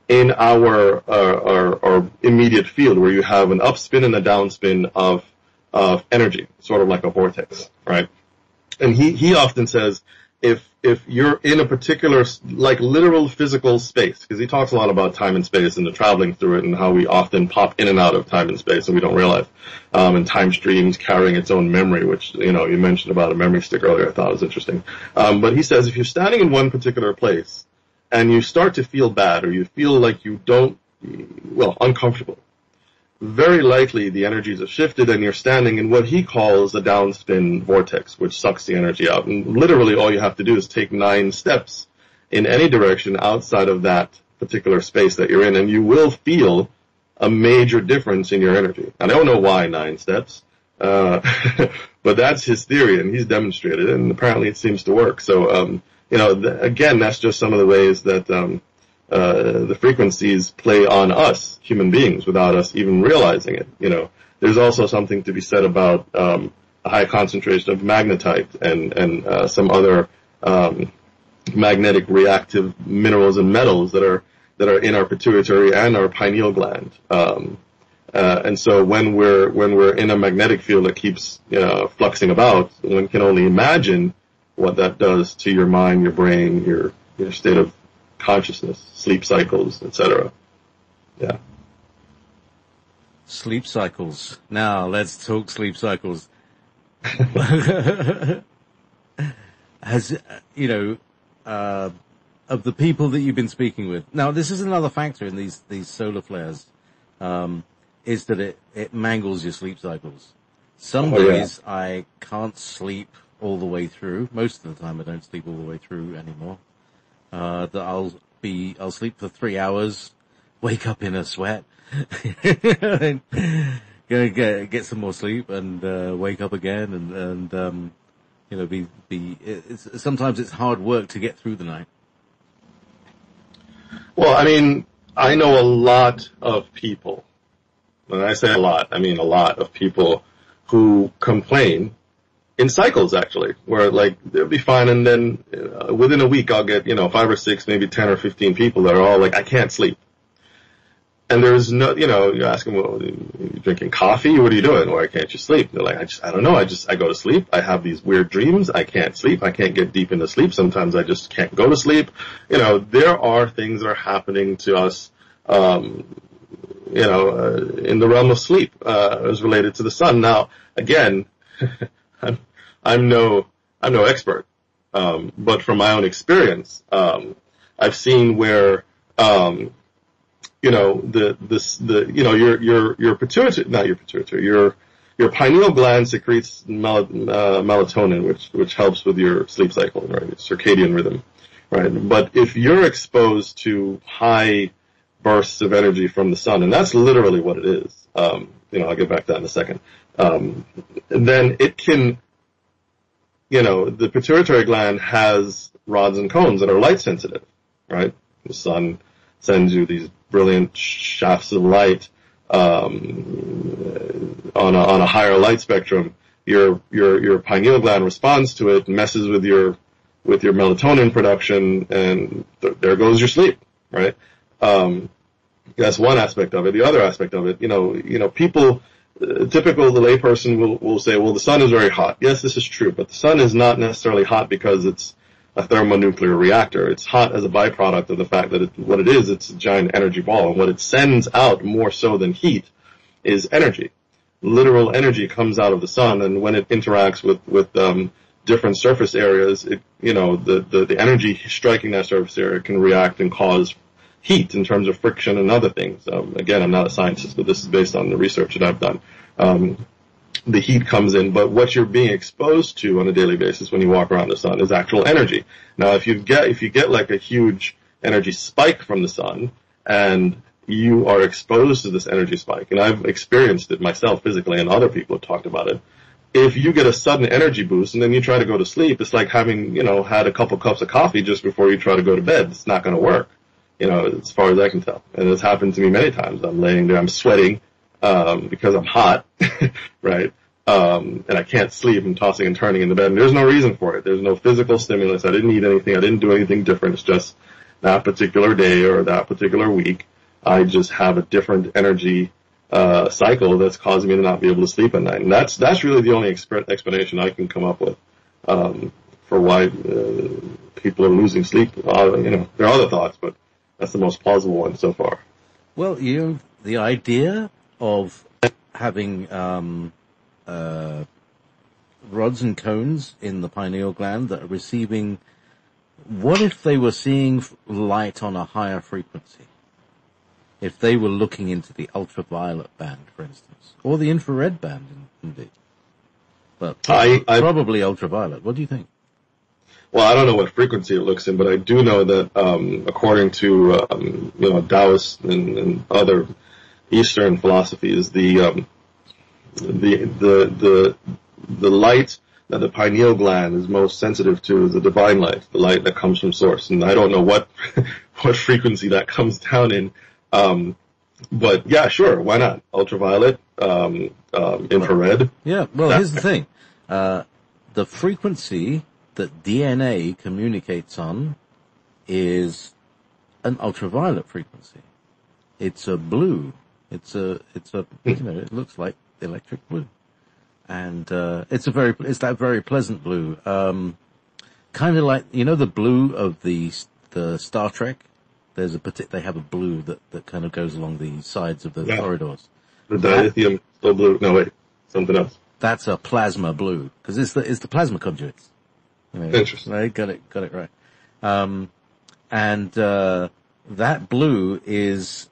in our immediate field where you have an upspin and a downspin of energy, sort of like a vortex, right? And he often says, if you're in a particular, like, literal physical space, because he talks a lot about time and space and the traveling through it and how we often pop in and out of time and space and we don't realize, and time streams carrying its own memory, which, you mentioned about a memory stick earlier. I thought was interesting. But he says if you're standing in one particular place and you start to feel bad or you feel like uncomfortable, very likely the energies have shifted and you're standing in what he calls a downspin vortex, which sucks the energy out. And literally all you have to do is take 9 steps in any direction outside of that particular space that you're in, and you will feel a major difference in your energy. And I don't know why 9 steps, but that's his theory, and he's demonstrated it, and apparently it seems to work. So, again, that's just some of the ways that the frequencies play on us, human beings, without us even realizing it. There's also something to be said about a high concentration of magnetite and some other magnetic reactive minerals and metals that are in our pituitary and our pineal gland. And so when we're in a magnetic field that keeps fluxing about, one can only imagine what that does to your mind, your brain, your state of consciousness, sleep cycles, etc. Yeah. Sleep cycles. Now let's talk sleep cycles. Of the people that you've been speaking with. Now, this is another factor in these solar flares, is that it mangles your sleep cycles. Some days I can't sleep all the way through. Most of the time I don't sleep all the way through anymore. That I'll sleep for 3 hours, wake up in a sweat, gonna get some more sleep and, wake up again and sometimes it's hard work to get through the night. Well, I know a lot of people. When I say a lot, I mean a lot of people who complain in cycles, actually, where, like, they'll be fine, and then within a week I'll get 5 or 6, maybe 10 or 15 people that are all like, I can't sleep. And there's no, you ask them, well, are you drinking coffee? What are you doing? Why can't you sleep? They're like, I don't know. I go to sleep. I have these weird dreams. I can't sleep. I can't get deep into sleep. Sometimes I just can't go to sleep. There are things that are happening to us, in the realm of sleep, as related to the sun. Now, again, I'm no expert. But from my own experience, I've seen where, your pituitary, not your pituitary, your pineal gland secretes melatonin, which helps with your sleep cycle, right? Circadian rhythm, right? But if you're exposed to high bursts of energy from the sun, and that's literally what it is, I'll get back to that in a second, then it can, the pituitary gland has rods and cones that are light sensitive, right? The sun sends you these brilliant shafts of light on a higher light spectrum. Your pineal gland responds to it, messes with your melatonin production, and there goes your sleep, right? That's one aspect of it. The other aspect of it, people, typical the layperson will say, well, the sun is very hot. Yes, this is true, but the sun is not necessarily hot because it's a thermonuclear reactor. It's hot as a byproduct of the fact that it's a giant energy ball, and what it sends out more so than heat is energy. Literal energy comes out of the sun, and when it interacts with different surface areas, the energy striking that surface area can react and cause heat in terms of friction and other things. Again, I'm not a scientist, but this is based on the research that I've done. The heat comes in, but what you're being exposed to on a daily basis when you walk around the sun is actual energy. Now, if you get like a huge energy spike from the sun, and you are exposed to this energy spike, and I've experienced it myself physically, and other people have talked about it. If you get a sudden energy boost and then you try to go to sleep, it's like having, had a couple cups of coffee just before you try to go to bed. It's not going to work, as far as I can tell. And it's happened to me many times. I'm laying there, I'm sweating, because I'm hot, right? And I can't sleep. I'm tossing and turning in the bed, and there's no reason for it. There's no physical stimulus. I didn't eat anything. I didn't do anything different. It's just that particular day or that particular week, I just have a different energy cycle that's causing me to not be able to sleep at night. And that's really the only explanation I can come up with for why people are losing sleep. There are other thoughts, but that's the most plausible one so far. Well, the idea of having rods and cones in the pineal gland that are receiving, what if they were seeing light on a higher frequency? If they were looking into the ultraviolet band, for instance, or the infrared band, indeed. But probably ultraviolet. What do you think? Well, I don't know what frequency it looks in, but I do know that according to Taoist and other Eastern philosophies, the light that the pineal gland is most sensitive to is the divine light, the light that comes from source. And I don't know what frequency that comes down in. But yeah, sure, why not? Ultraviolet, infrared. Yeah, well, here's the thing. The frequency that DNA communicates on is an ultraviolet frequency. It's a blue. It looks like electric blue. And, it's that very pleasant blue. Kind of like, the blue of the Star Trek. They have a blue that kind of goes along the sides of the corridors. The dilithium still blue. No, wait, something else. That's a plasma blue, because it's the plasma conduits. Interesting. Right? Got it right. That blue is,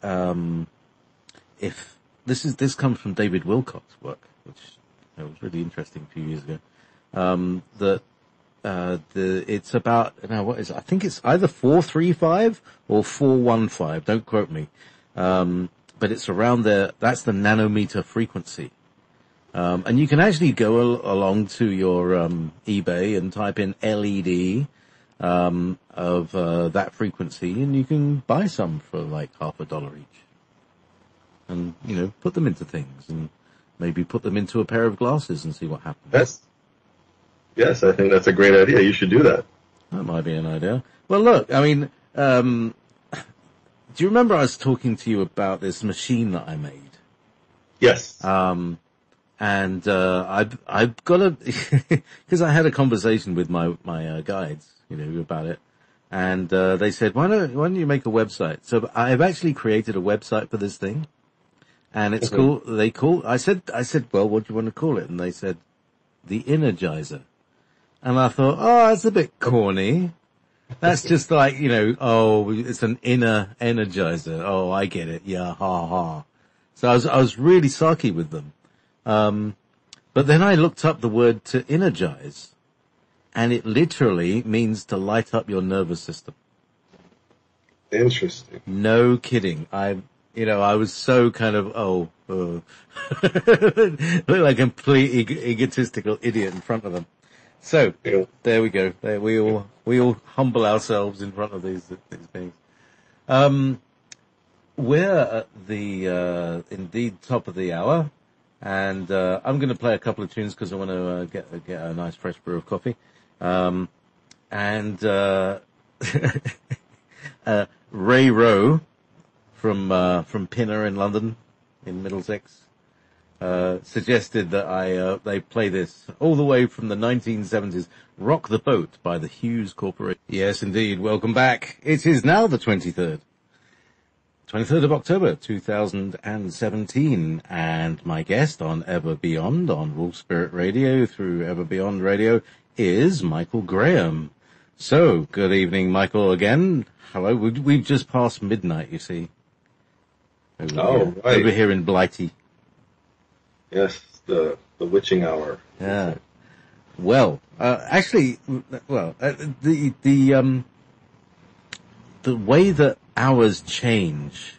this comes from David Wilcock's work, which was really interesting a few years ago. It's about, what is it? I think it's either 435 or 415. Don't quote me. But it's around there. That's the nanometer frequency. And you can actually go along to your, eBay and type in LED, of, that frequency, and you can buy some for like $50 each. And, put them into things and maybe put them into a pair of glasses and see what happens. Yes, I think that's a great idea. You should do that. That might be an idea. Well, look, do you remember I was talking to you about this machine that I made? Yes. I've got to, because I had a conversation with my guides, about it. And, they said, why don't you make a website? So I've actually created a website for this thing. And it's I said, well, what do you want to call it? And they said, the Energizer. And I thought, that's a bit corny. That's just like, it's an inner energizer. Oh, I get it. Yeah, ha ha. So I was really sarky with them. But then I looked up the word to energize, and it literally means to light up your nervous system. Interesting. No kidding. I was so kind of, look like a complete egotistical idiot in front of them. So, there we go. We all humble ourselves in front of these things. We're at the, indeed top of the hour, and, I'm gonna play a couple of tunes because I want to, get a nice fresh brew of coffee. Ray Rowe from Pinner in London, in Middlesex, suggested that they play this all the way from the 1970s, Rock the Boat by the Hughes Corporation. Yes, indeed. Welcome back. It is now the 23rd of October, 2017. And my guest on Ever Beyond on Wolf Spirit Radio through Ever Beyond Radio is Michael Graham. So, good evening, Michael, again. Hello. We've just passed midnight, you see. Right. Over here in Blighty. Yes, the witching hour. Yeah. Well, the way that hours change,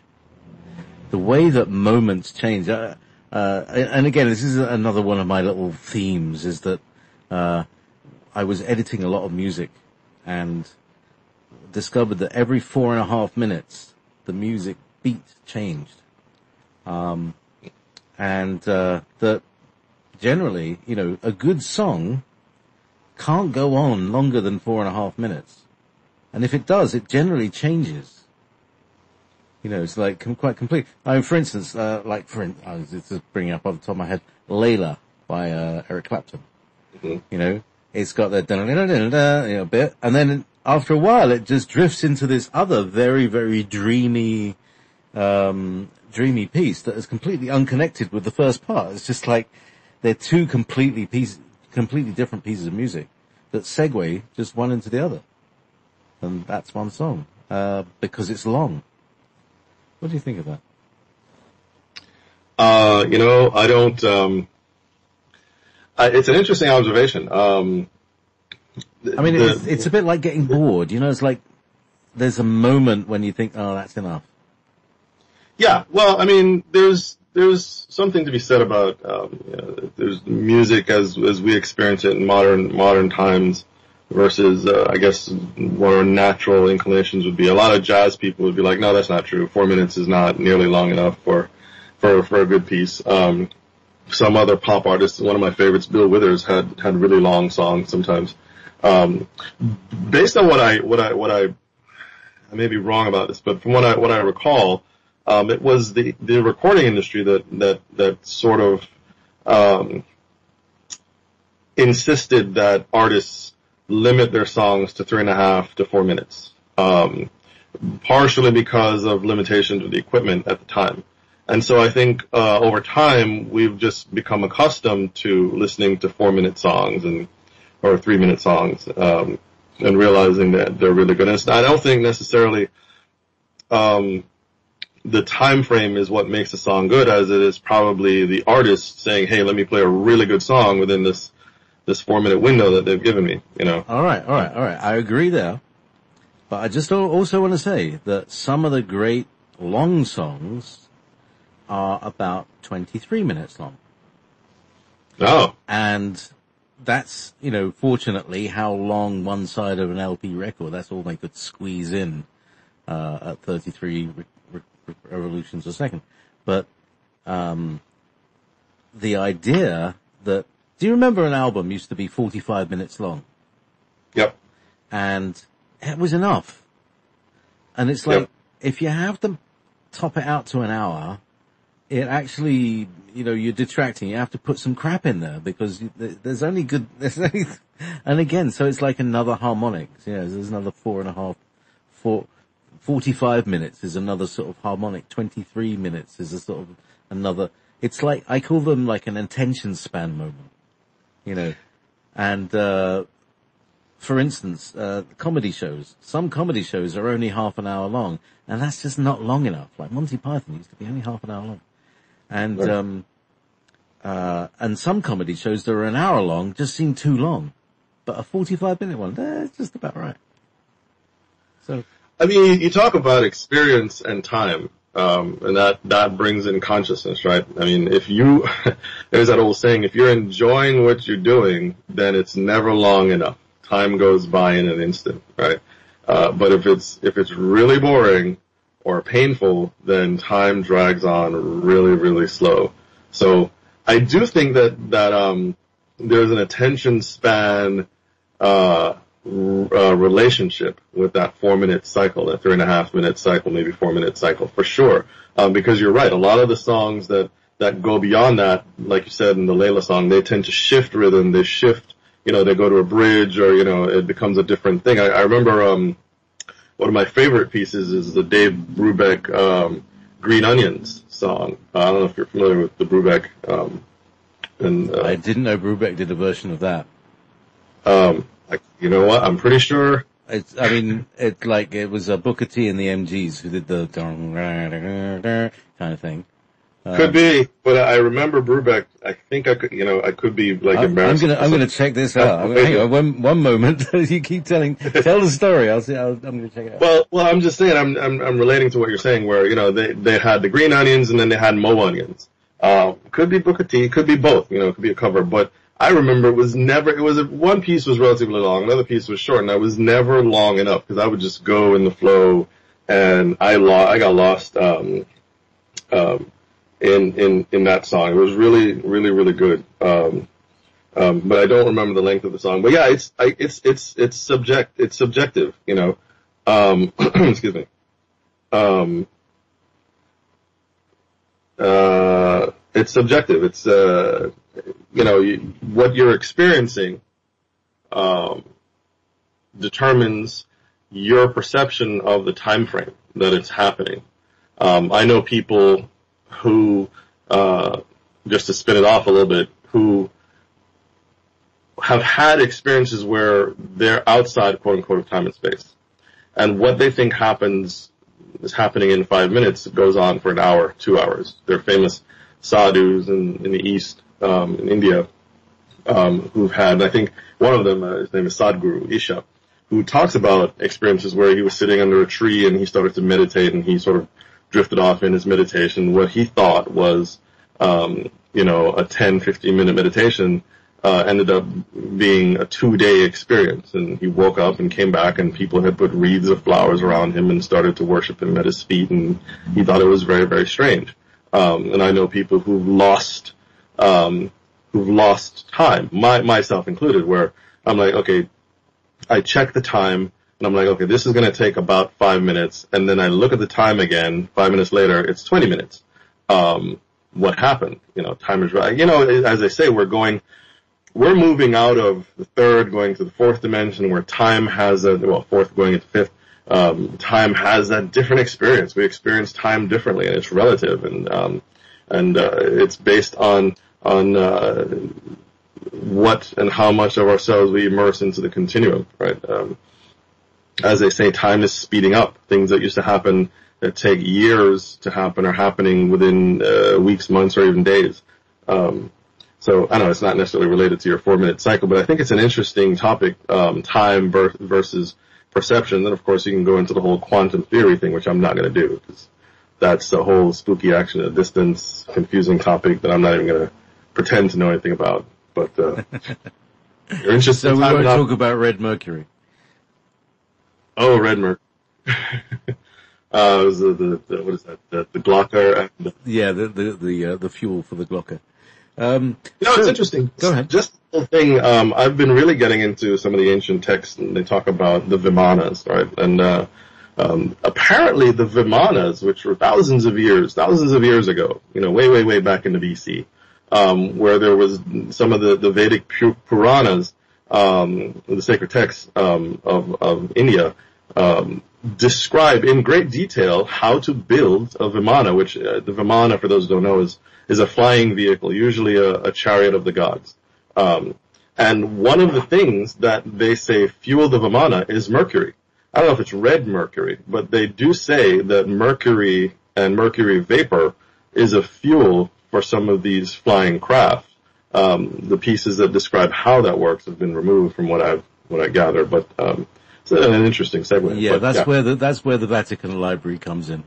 the way that moments change, and again, this is another one of my little themes, is that I was editing a lot of music and discovered that every 4.5 minutes the music beat changed, and that generally, a good song can't go on longer than 4.5 minutes, and if it does, it generally changes. It's like quite complete. I mean, for instance, just bringing up off the top of my head, Layla by Eric Clapton. Mm-hmm. It's got that bit, and then after a while, it just drifts into this other very, very dreamy piece that is completely unconnected with the first part. It's just like they're two completely different pieces of music that segue just one into the other, and that's one song because it's long. What do you think of that? I don't. It's an interesting observation. It's a bit like getting bored. It's like there's a moment when you think, oh, that's enough. Yeah, well, I mean, there's something to be said about there's music as we experience it in modern times versus I guess what our natural inclinations would be. A lot of jazz people would be like, no, that's not true. 4 minutes is not nearly long enough for a good piece. Some other pop artists, one of my favorites, Bill Withers, had really long songs sometimes. Based on what I may be wrong about this, but from what I recall, it was the recording industry that sort of insisted that artists limit their songs to 3.5 to 4 minutes, partially because of limitations with the equipment at the time. And so I think over time we've just become accustomed to listening to 4-minute songs or 3-minute songs, and realizing that they're really good. And I don't think necessarily the time frame is what makes a song good, as it is probably the artist saying, "Hey, let me play a really good song within this 4-minute window that they've given me." All right. I agree there, but I just also want to say that some of the great long songs are about 23 minutes long. Oh. And that's, fortunately how long one side of an LP record, that's all they could squeeze in, at 33 revolutions a second. But, the idea that, do you remember an album used to be 45 minutes long? Yep. And it was enough. And it's like, if you have to top it out to an hour, it actually, you're detracting. You have to put some crap in there because there's only, and again, so it's like another harmonic. Yeah, there's another 45 minutes is another sort of harmonic. 23 minutes is a sort of another. It's like, I call them like an attention span moment, and, for instance, comedy shows. Some comedy shows are only half an hour long, and that's just not long enough. Like Monty Python used to be only half an hour long. And some comedy shows that are an hour long just seem too long. But a 45-minute one, it's just about right. So, I mean, you talk about experience and time, and that brings in consciousness, right? I mean, there's that old saying, if you're enjoying what you're doing, then it's never long enough. Time goes by in an instant, right? But if it's really boring or painful, then time drags on really, really slow. So I do think that there's an attention span relationship with that 4-minute cycle, that 3.5-minute cycle, maybe 4-minute cycle for sure. Because you're right, a lot of the songs that go beyond that, like you said in the Layla song, they tend to shift rhythm, they shift, they go to a bridge or, it becomes a different thing. I remember, one of my favorite pieces is the Dave Brubeck, Green Onions song. I don't know if you're familiar with the Brubeck, I didn't know Brubeck did a version of that. You know what? I'm pretty sure. It's like it was Booker T and the MGs who did the kind of thing. Could be, but I remember Brubeck. I think I could be like embarrassed. I'm gonna check this out. Hang on, one moment. You keep tell the story. I'm gonna check it out. Well, I'm just saying, I'm relating to what you're saying, where, they had the green onions and then they had Mo onions. Could be Booker T, could be both, it could be a cover, but I remember one piece was relatively long, another piece was short, and I was never long enough, because I would just go in the flow, and I got lost, in that song. It was really, really, really good. But I don't remember the length of the song. But yeah, it's subjective, excuse me. It's subjective. It's, what you're experiencing, determines your perception of the time frame that it's happening. I know people who, just to spin it off a little bit, who have had experiences where they're outside, quote unquote, of time and space. And what they think is happening in 5 minutes, it goes on for an hour, 2 hours. They're famous sadhus in the East, in India, who've had, I think one of them, his name is Sadhguru Isha, who talks about experiences where he was sitting under a tree and he started to meditate, and he sort of drifted off in his meditation. What he thought was, a 10, 15-minute meditation, ended up being a 2-day experience. And he woke up and came back, and people had put wreaths of flowers around him and started to worship him at his feet, and he thought it was very, very strange. And I know people who've lost time, myself included, where I'm like, okay, I check the time, and I'm like, okay, this is going to take about 5 minutes, and then I look at the time again, 5 minutes later, it's 20 minutes. What happened? Time is right. As I say, we're moving out of the third, going to the fourth dimension, where time has fourth going into fifth, time has a different experience. We experience time differently, and it's relative, and it's based on what and how much of ourselves we immerse into the continuum, right? As they say, time is speeding up. Things that used to happen that take years to happen are happening within weeks, months, or even days. So I know it's not necessarily related to your 4-minute cycle, but I think it's an interesting topic, time versus perception. Then, of course, you can go into the whole quantum theory thing, which I'm not going to do, because that's a whole spooky action at a distance, confusing topic that I'm not even going to pretend to know anything about. But you're interested. So we won't talk about red mercury. Oh, red mercury. What is that? The Glocker. The fuel for the Glocker. It's interesting. Go ahead. Just the thing, I've been really getting into some of the ancient texts, and they talk about the Vimanas, right? And apparently the Vimanas, which were thousands of years ago, way back in the BC, where there was some of the Vedic Puranas, the sacred texts of India, describe in great detail how to build a Vimana, which the Vimana, for those who don't know, is a flying vehicle, usually a chariot of the gods. And one of the things that they say fuel the Vimana is mercury. I don't know if it's red mercury, but they do say that mercury and mercury vapor is a fuel for some of these flying craft. The pieces that describe how that works have been removed from what I gather, but it's an interesting segue. Yeah, but that's where the Vatican Library comes in.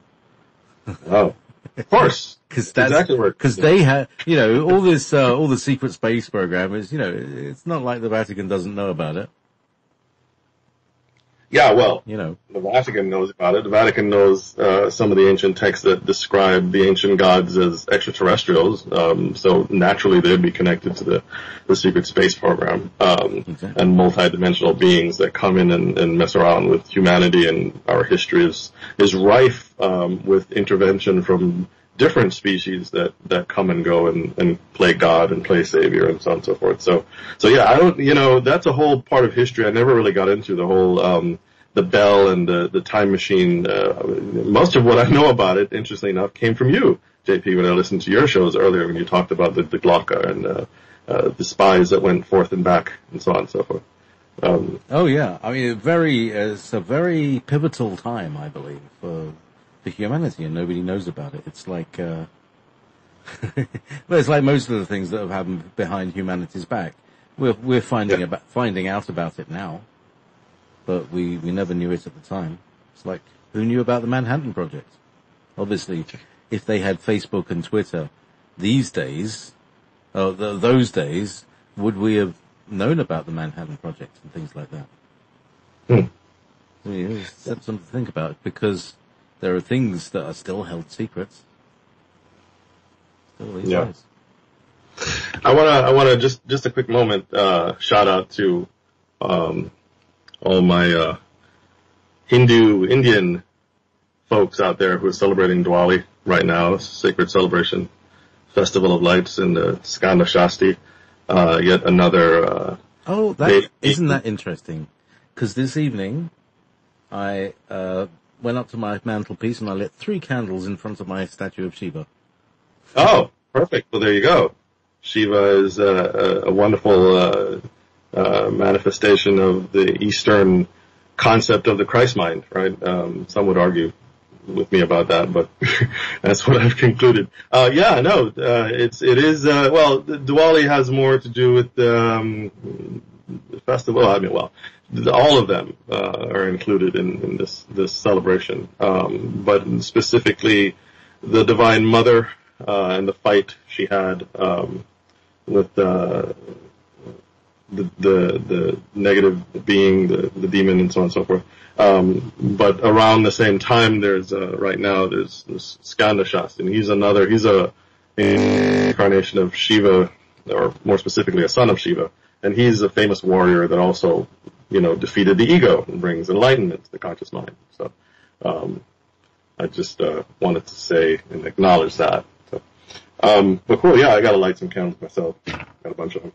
Oh, of course. Because they have, all the secret space program is, it's not like the Vatican doesn't know about it. Yeah, well, the Vatican knows about it. The Vatican knows some of the ancient texts that describe the ancient gods as extraterrestrials, so naturally they'd be connected to the secret space program, and multi-dimensional beings that come in and mess around with humanity, and our history is rife with intervention from different species that come and go and play God and play Savior and so on and so forth. So yeah, that's a whole part of history I never really got into, the whole, the bell and the time machine. Most of what I know about it, interestingly enough, came from you, JP, when I listened to your shows earlier when you talked about the Glocka and, the spies that went forth and back and so on and so forth. Oh yeah, I mean, it's a very pivotal time, I believe, for humanity, and nobody knows about it. It's like, well, it's like most of the things that have happened behind humanity's back. We're finding out about it now, but we never knew it at the time. It's like, who knew about the Manhattan Project? Obviously, if they had Facebook and Twitter these days, those days, would we have known about the Manhattan Project and things like that? I mean, it's something to think about, because there are things that are still held secrets. Still these days. I wanna just a quick moment, shout out to, all my, Indian folks out there who are celebrating Diwali right now, sacred celebration, festival of lights in the Skanda Shasti. Yet another, isn't that interesting? Because this evening, I, went up to my mantelpiece and I lit 3 candles in front of my statue of Shiva. Oh, perfect. Well, there you go. Shiva is a wonderful manifestation of the Eastern concept of the Christ mind, right? Some would argue with me about that, but that's what I've concluded. Diwali has more to do with the festival. I mean, all of them are included in this celebration, but specifically the Divine Mother and the fight she had with the negative being, the demon, and so on and so forth. But around the same time, there's Skanda Shasti, and he's a incarnation of Shiva, or more specifically a son of Shiva, and he's a famous warrior that also, defeated the ego and brings enlightenment to the conscious mind. So, I just, wanted to say and acknowledge that. So, but cool, yeah, I gotta light some candles myself. Got a bunch of them.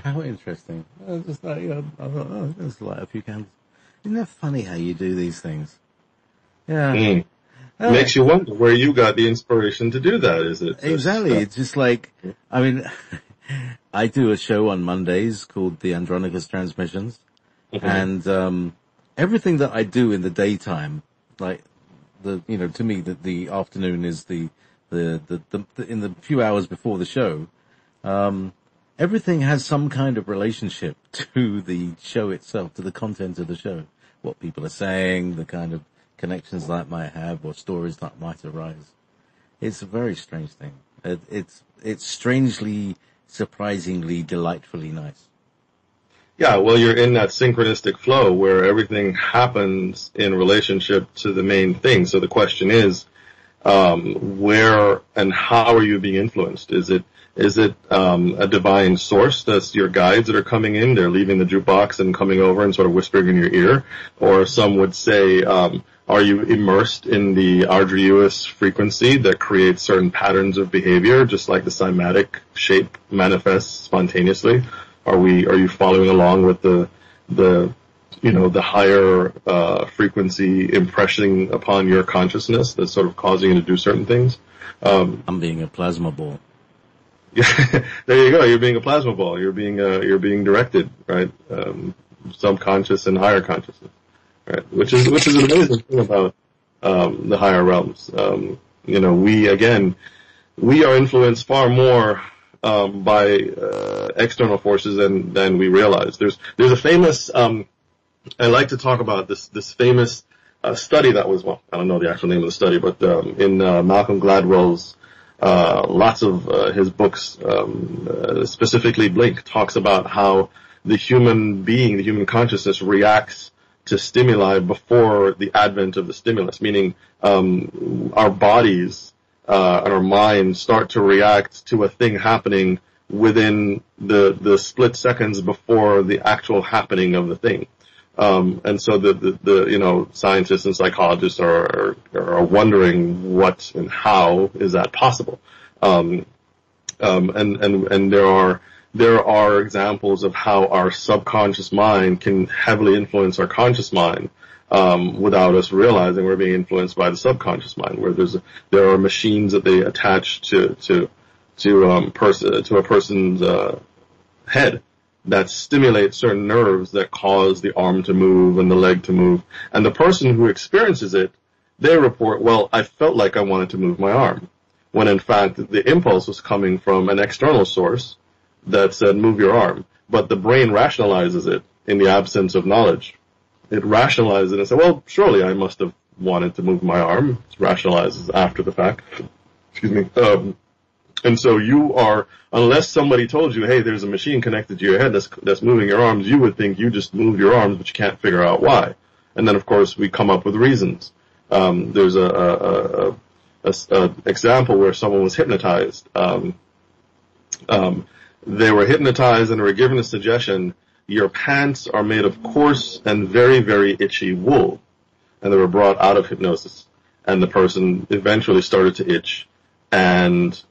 How interesting. I just thought, I thought, let's light a few candles. Isn't that funny how you do these things? Yeah. Makes you wonder where you got the inspiration to do that, is it? Exactly. It's just like, I mean, I do a show on Mondays called the Andronicus Transmissions, and everything that I do in the daytime, like to me, the afternoon is the in the few hours before the show, everything has some kind of relationship to the show itself, to the content of the show, what people are saying, the kind of connections that might have, or stories that might arise. It's a very strange thing. It's strangely, surprisingly, delightfully nice. Yeah, well, you're in that synchronistic flow where everything happens in relationship to the main thing. So the question is, where and how are you being influenced? Is it a divine source that's your guides that are coming in? They're leaving the jukebox and coming over and sort of whispering in your ear. Or some would say, are you immersed in the arduous frequency that creates certain patterns of behavior, just like the cymatic shape manifests spontaneously? Are you following along with the higher frequency impressing upon your consciousness that's sort of causing you to do certain things? I'm being a plasma ball. Yeah, there you go. You're being a plasma ball. You're being directed, right? Subconscious and higher consciousness, right? Which is an amazing thing about the higher realms. We are influenced far more by external forces than we realize. There's a famous I like to talk about this famous study that was, well, I don't know the actual name of the study, but in Malcolm Gladwell's lots of his books, specifically Blink, talks about how the human being, the human consciousness reacts to stimuli before the advent of the stimulus, meaning our bodies and our minds start to react to a thing happening within the split seconds before the actual happening of the thing. And so the scientists and psychologists are wondering what and how is that possible. And there are examples of how our subconscious mind can heavily influence our conscious mind, without us realizing we're being influenced by the subconscious mind, where there are machines that they attach to a person's head. that stimulate certain nerves that cause the arm to move and the leg to move. And the person who experiences it, they report, well, I felt like I wanted to move my arm, when in fact the impulse was coming from an external source that said move your arm. But the brain rationalizes it in the absence of knowledge. It rationalizes it and says, well, surely I must have wanted to move my arm. It rationalizes after the fact. Excuse me. And so you are, unless somebody told you, hey, there's a machine connected to your head that's moving your arms, you would think you just moved your arms, but you can't figure out why. And then, of course, we come up with reasons. There's a example where someone was hypnotized. They were hypnotized and were given a suggestion, your pants are made of coarse and very, very itchy wool. And they were brought out of hypnosis. And the person eventually started to itch. And,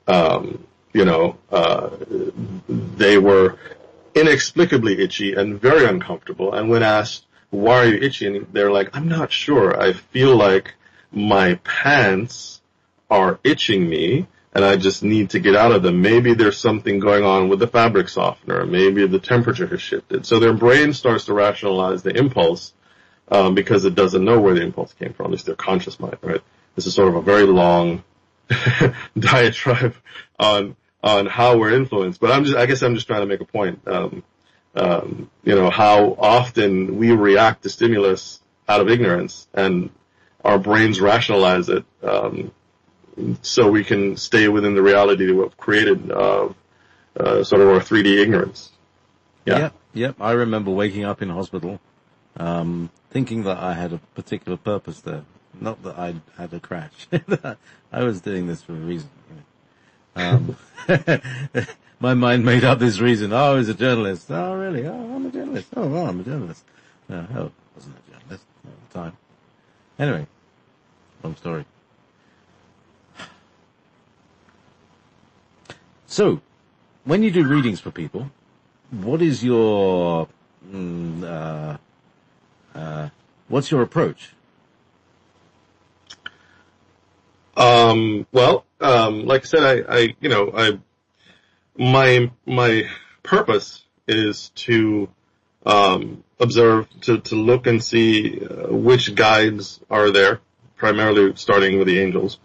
they were inexplicably itchy and very uncomfortable. And when asked, why are you itchy? And they're like, I'm not sure. I feel like my pants are itching me and I just need to get out of them. Maybe there's something going on with the fabric softener. Maybe the temperature has shifted. So their brain starts to rationalize the impulse, because it doesn't know where the impulse came from, at least their conscious mind, right? This is sort of a very long diatribe on how we're influenced. But I guess I'm just trying to make a point. How often we react to stimulus out of ignorance and our brains rationalize it, so we can stay within the reality that we've created of, sort of our 3D ignorance. Yeah. Yep. I remember waking up in hospital, thinking that I had a particular purpose there. Not that I had a crash. I was doing this for a reason. My mind made up this reason. Oh, I was a journalist. Oh, really? Oh, I'm a journalist. Oh, well, I'm a journalist. I wasn't a journalist at the time. Anyway, long story. So, when you do readings for people, what is your, what's your approach? Like I said, my purpose is to, observe, to look and see, which guides are there, primarily starting with the angels.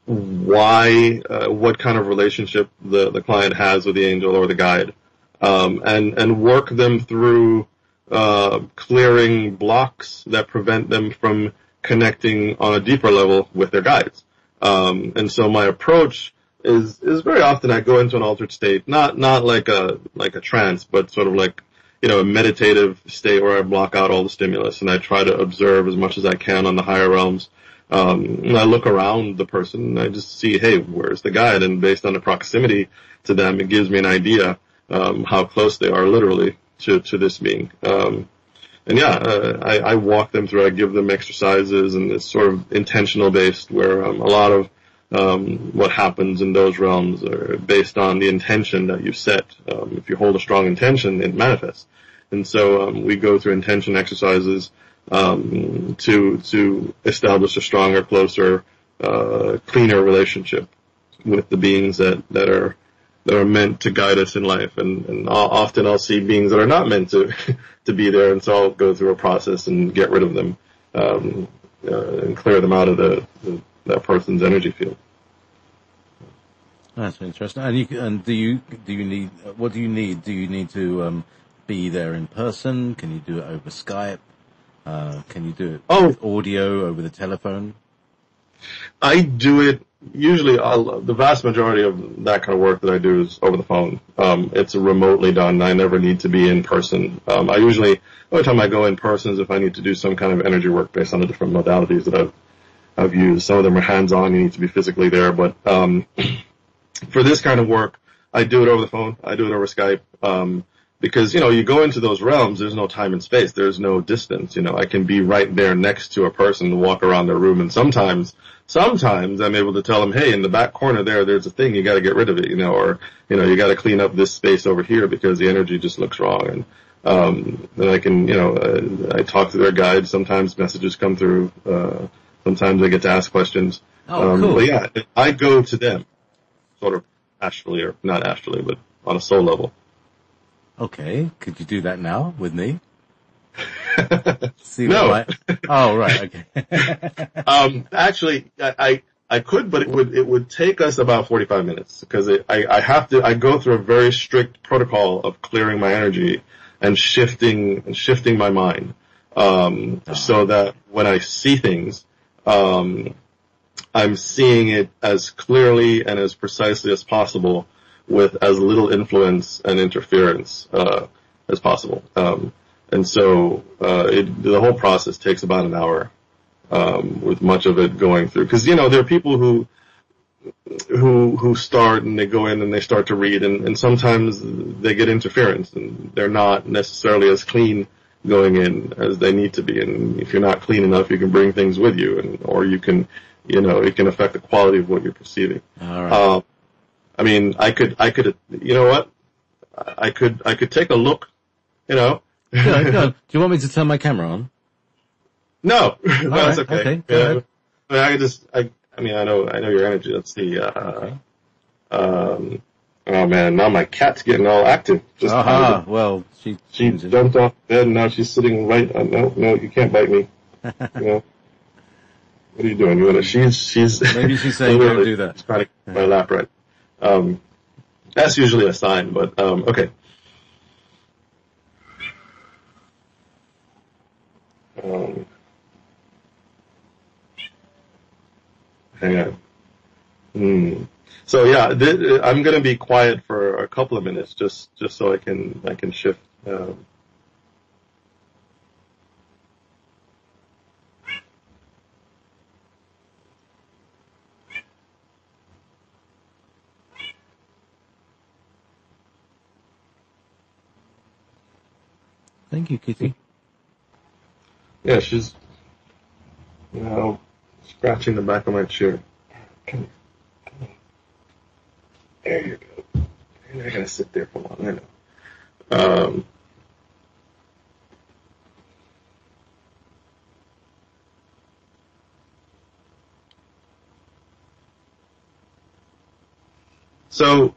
What kind of relationship the client has with the angel or the guide, and work them through, clearing blocks that prevent them from connecting on a deeper level with their guides. And so my approach is very often I go into an altered state, not like a trance, but sort of like, a meditative state where I block out all the stimulus and I try to observe as much as I can on the higher realms. And I look around the person and I just see, hey, where's the guide? And based on the proximity to them, it gives me an idea, how close they are literally to this being. I walk them through, I give them exercises, and it's sort of intentional based where, a lot of, what happens in those realms are based on the intention that you set. If you hold a strong intention, it manifests. And so, we go through intention exercises, to establish a stronger, closer, cleaner relationship with the beings that are meant to guide us in life. And often I'll see beings that are not meant to be there, and so I'll go through a process and get rid of them, and clear them out of that person's energy field. That's interesting. And do you need, what do you need? Do you need to, be there in person? Can you do it over Skype? Can you do it with audio over the telephone? I do it usually. The vast majority of that kind of work that I do is over the phone. It's remotely done. I never need to be in person. The only time I go in person is if I need to do some kind of energy work based on the different modalities that I've used. Some of them are hands-on. You need to be physically there. But for this kind of work, I do it over the phone. I do it over Skype. Because, you go into those realms, there's no time and space. There's no distance. I can be right there next to a person and walk around their room. And sometimes I'm able to tell them, hey, in the back corner there's a thing, you gotta get rid of it, or, you gotta clean up this space over here because the energy just looks wrong. And, then I can, I talk to their guides. Sometimes messages come through. Sometimes I get to ask questions. Cool. But yeah, I go to them, sort of astrally, or not astrally, but on a soul level. Okay, could you do that now with me? See No. what oh, right, okay. Actually, I could, but it would take us about 45 minutes because I go through a very strict protocol of clearing my energy and shifting my mind, so that when I see things, I'm seeing it as clearly and as precisely as possible with as little influence and interference, as possible. And so, the whole process takes about an hour, with much of it going through. Cause, there are people who start and they go in and they start to read and sometimes they get interference and they're not necessarily as clean going in as they need to be. And if you're not clean enough, you can bring things with you or you can, it can affect the quality of what you're perceiving. All right. I mean, I could, you know what? I could take a look, Go. Do you want me to turn my camera on? No, that's right, okay. okay, go ahead. I know your energy. Let's see. Okay. Oh man, now my cat's getting all active. Well, she jumped off bed and now she's sitting right on, no, you can't bite me. What are you doing? She's maybe she's saying don't do that. She's trying to get my lap right. That's usually a sign, but, okay. Hang on. So yeah, I'm going to be quiet for a couple of minutes, just so I can shift. Thank you, Kitty. Yeah, she's scratching the back of my chair. Come on. There you go. You're not gonna sit there for long, I know. So,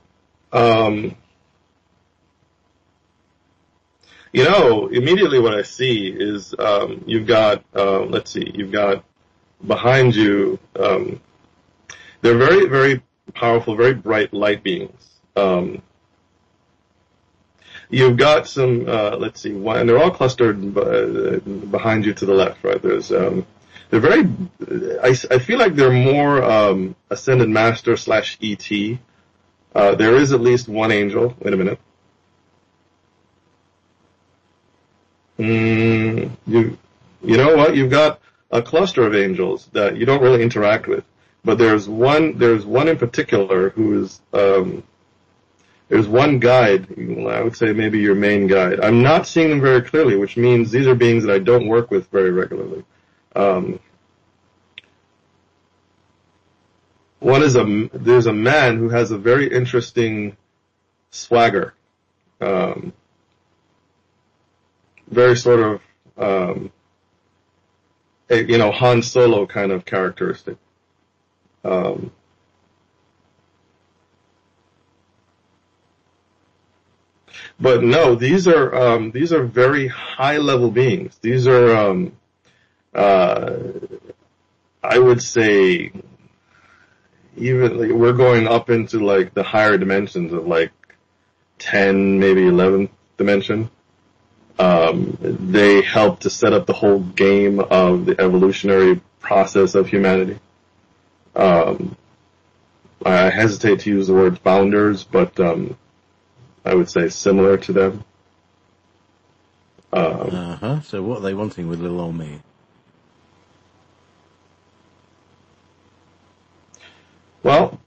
immediately what I see is, you've got behind you, they're very, very powerful, very bright light beings. You've got some, and they're all clustered behind you to the left, right? There's, they're very, I feel like they're more, Ascended Master / ET. There is at least one angel. Wait a minute. You know what? You've got a cluster of angels that you don't really interact with, but there's one in particular who is, there's one guide. I would say maybe your main guide. I'm not seeing them very clearly, which means these are beings that I don't work with very regularly. There's a man who has a very interesting swagger. Very sort of, Han Solo kind of characteristic. But no, these are very high level beings. These are, I would say, even like, we're going up into like the higher dimensions of like 10, maybe 11th dimension. They help to set up the whole game of the evolutionary process of humanity. I hesitate to use the word founders, but I would say similar to them. So what are they wanting with little old me? Well,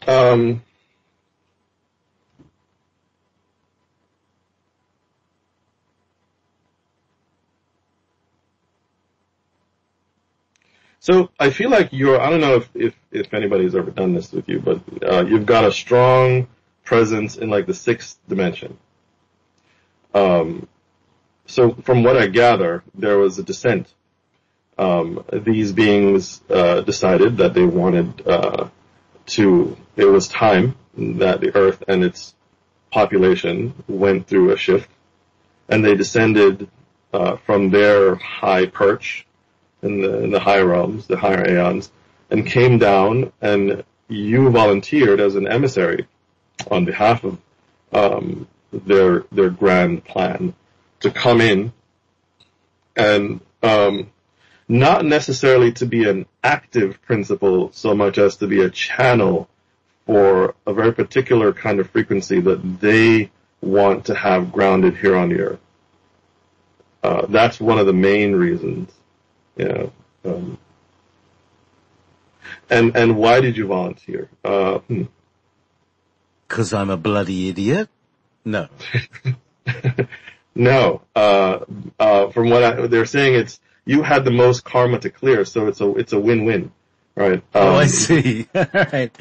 so I feel like I don't know if anybody's ever done this with you, but you've got a strong presence in like the 6th dimension. So from what I gather, there was a descent. These beings decided that they wanted it was time that the Earth and its population went through a shift. and they descended from their high perch in the high realms, the higher aeons, and came down, and you volunteered as an emissary on behalf of their grand plan to come in and not necessarily to be an active principle so much as to be a channel for a very particular kind of frequency that they want to have grounded here on the earth. That's one of the main reasons. You know, and why did you volunteer? Because I'm a bloody idiot? No. No. From what they're saying, it's you had the most karma to clear, so it's a win-win, right? I see. Right.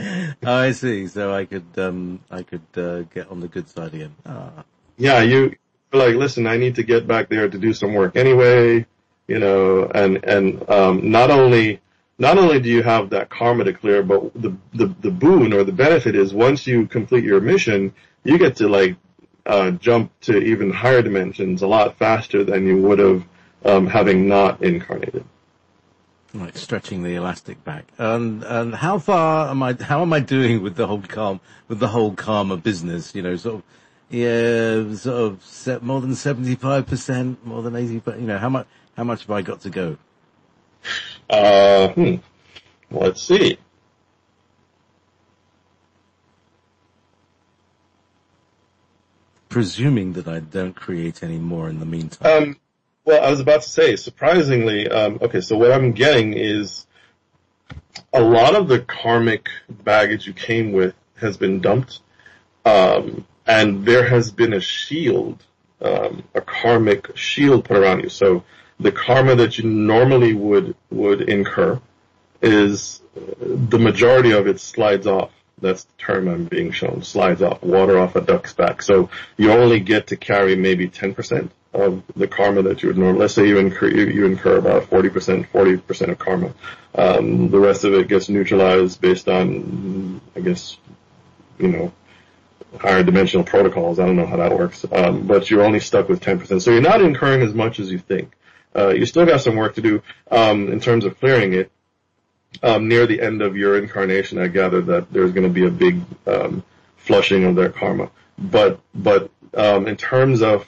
Oh, I see. So I could get on the good side again. Ah. Yeah, you like, listen, I need to get back there to do some work anyway, you know, and not only do you have that karma to clear, but the boon or the benefit is once you complete your mission, you get to like jump to even higher dimensions a lot faster than you would have having not incarnated. Right, stretching the elastic back. And how am I doing with the whole karma business? You know, sort of more than 75%, more than 80%. You know, how much have I got to go? Let's see. Presuming that I don't create any more in the meantime. Well, I was about to say, surprisingly, okay, so what I'm getting is a lot of the karmic baggage you came with has been dumped, and there has been a shield, a karmic shield put around you. So the karma that you normally would incur is the majority of it slides off. That's the term I'm being shown. Slides off, water off a duck's back. So you only get to carry maybe 10% of the karma that you would normally. Let's say you incur about 40% of karma. The rest of it gets neutralized based on, I guess, you know, higher dimensional protocols. I don't know how that works. But you're only stuck with 10%. So you're not incurring as much as you think. You still got some work to do, in terms of clearing it. Near the end of your incarnation, I gather that there's going to be a big, flushing of their karma. But in terms of,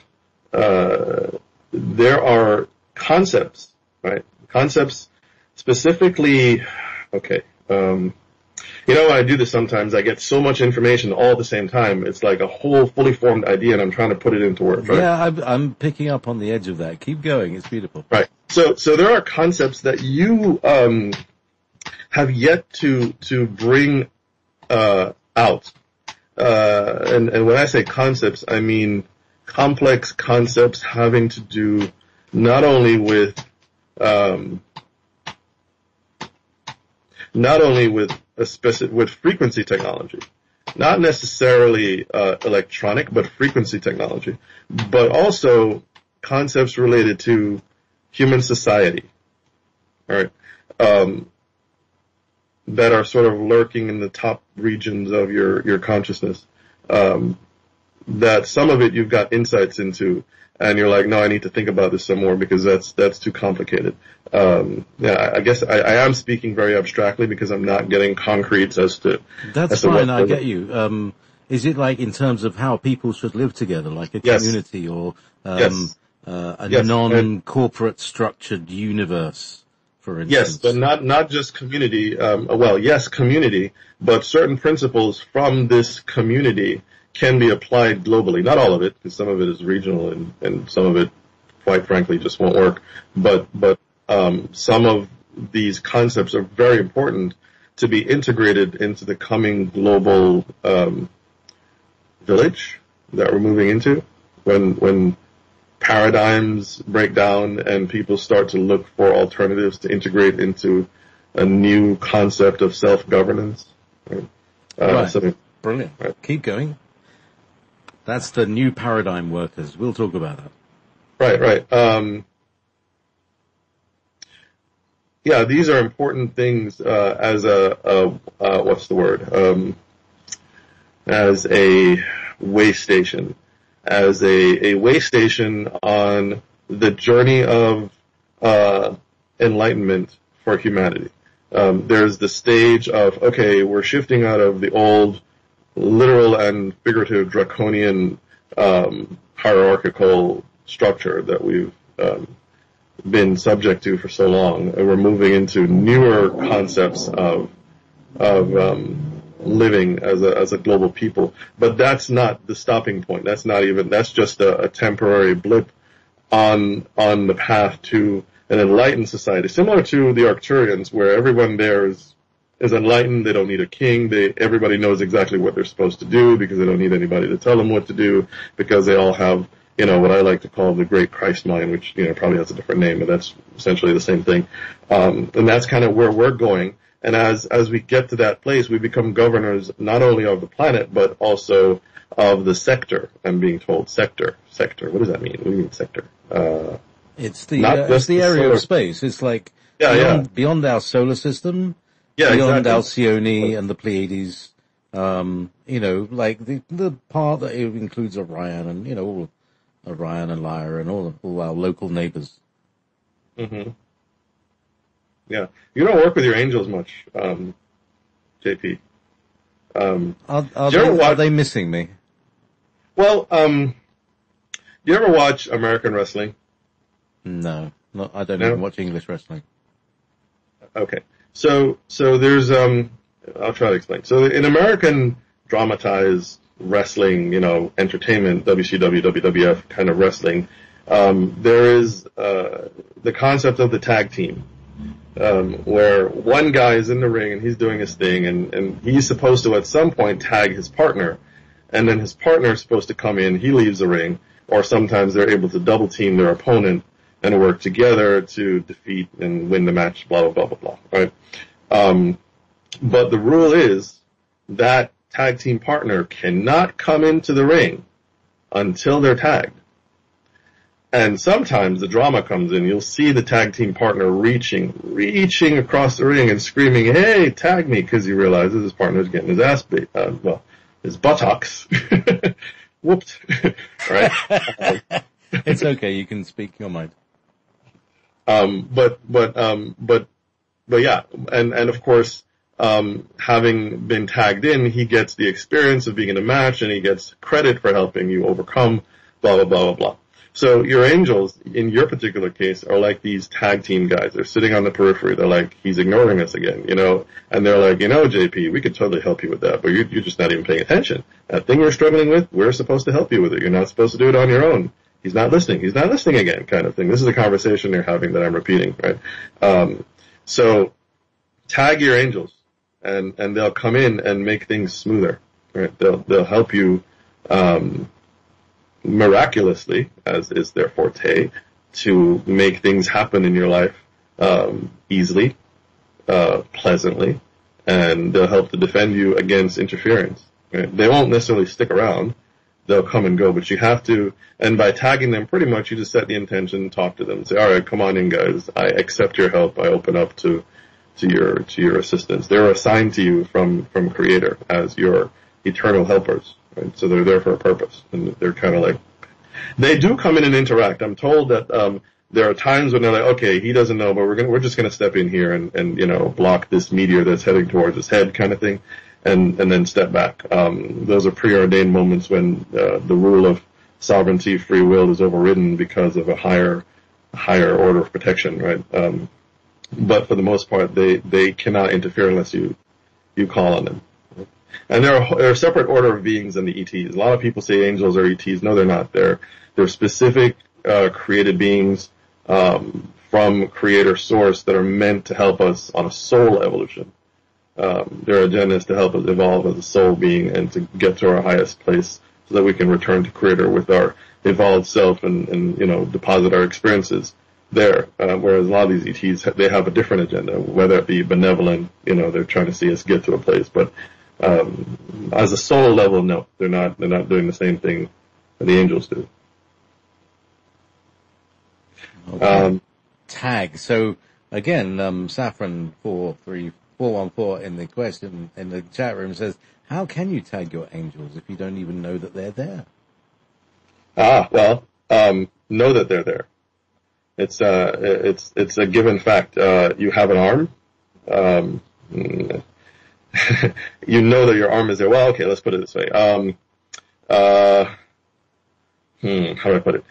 there are concepts, right? Concepts specifically, okay, you know, when I do this sometimes, I get so much information all at the same time. It's like a whole fully formed idea, and I'm trying to put it into words, right? Yeah, I'm picking up on the edge of that. Keep going. It's beautiful. Right. So there are concepts that you, have yet to bring, out. And when I say concepts, I mean complex concepts having to do not only with with frequency technology, not necessarily electronic, but frequency technology, but also concepts related to human society. All right. That are sort of lurking in the top regions of your consciousness. That some of it you've got insights into, and you're like, no, I need to think about this some more because that's too complicated. Yeah, I guess I am speaking very abstractly because I'm not getting concretes as to. That's fine. I get you. Is it like in terms of how people should live together, like a community or a non-corporate structured universe? For instance. Yes, but not just community. Well, yes, community, but certain principles from this community can be applied globally. Not all of it, because some of it is regional and some of it, quite frankly, just won't work. But some of these concepts are very important to be integrated into the coming global village that we're moving into. When paradigms break down and people start to look for alternatives to integrate into a new concept of self-governance. Right? Right. Brilliant. Right. Keep going. That's the new paradigm workers. We'll talk about that. Right. Yeah, these are important things as what's the word? As a way station. as a way station on the journey of enlightenment for humanity. There's the stage of, okay, we're shifting out of the old literal and figurative draconian hierarchical structure that we've been subject to for so long, and we're moving into newer concepts of living as a global people. But that's not the stopping point. That's just a temporary blip on the path to an enlightened society, similar to the Arcturians, where everyone there is enlightened. They don't need a king. Everybody knows exactly what they're supposed to do because they don't need anybody to tell them what to do, because they all have, what I like to call the Great Christ Mind, which, probably has a different name, but that's essentially the same thing. And that's kind of where we're going. And as we get to that place, we become governors not only of the planet, but also of the sector. I'm being told sector. What does that mean? What do you mean sector? It's the area of space. It's like beyond our solar system, beyond Alcyone and the Pleiades. Like the part that includes Orion and all Orion and Lyra and all our local neighbors. Mm-hmm. Yeah, you don't work with your angels much, JP. Are they missing me? Well, do you ever watch American wrestling? No, I don't even watch English wrestling. Okay, so there's I'll try to explain. So in American dramatized wrestling, entertainment, WCW, WWF kind of wrestling, there is the concept of the tag team. Where one guy is in the ring and he's doing his thing, and he's supposed to at some point tag his partner, and then his partner is supposed to come in, he leaves the ring, or sometimes they're able to double team their opponent and work together to defeat and win the match, blah, blah, blah, blah, blah, right? But the rule is that tag team partner cannot come into the ring until they're tagged. And sometimes the drama comes in. You'll see the tag team partner reaching across the ring and screaming, "Hey, tag me!" because he realizes his partner's getting his ass beat. His buttocks whooped. Right? It's okay. You can speak your mind. But yeah, and of course, having been tagged in, he gets the experience of being in a match, and he gets credit for helping you overcome. Blah blah blah blah blah. So your angels, in your particular case, are like these tag team guys. They're sitting on the periphery. They're like, he's ignoring us again, and they're like, JP, we could totally help you with that, but you're just not even paying attention. That thing you're struggling with, we're supposed to help you with it. You're not supposed to do it on your own. He's not listening again, kind of thing. This is a conversation they're having that I'm repeating, right? So tag your angels, and they'll come in and make things smoother, right? They'll help you, miraculously, as is their forte, to make things happen in your life easily, pleasantly, and they'll help to defend you against interference. Right? They won't necessarily stick around. They'll come and go, but you have to, and by tagging them, pretty much you just set the intention, talk to them, say, all right, come on in, guys. I accept your help. I open up to your assistance. They're assigned to you from Creator as your eternal helpers. Right? So they're there for a purpose, and they're kind of like, they do come in and interact. I'm told that there are times when they're like, okay, he doesn't know, but we're just going to step in here and block this meteor that's heading towards his head, kind of thing, and then step back. Those are preordained moments when the rule of sovereignty, free will is overridden because of a higher order of protection, right? But for the most part, they cannot interfere unless you call on them. And there are a separate order of beings than the ETs. A lot of people say angels are ETs. No, they're not. They're specific created beings from Creator Source that are meant to help us on a soul evolution. Their agenda is to help us evolve as a soul being and to get to our highest place so that we can return to Creator with our evolved self and deposit our experiences there. Whereas a lot of these ETs, they have a different agenda, whether it be benevolent, they're trying to see us get to a place, but as a soul level, no, they're not doing the same thing that the angels do. Okay. Tag. So again, Saffron 43414 in the question in the chat room says, how can you tag your angels if you don't even know that they're there? Know that they're there. It's a given fact. You have an arm. You know that your arm is there. Well, okay, let's put it this way. How do I put it?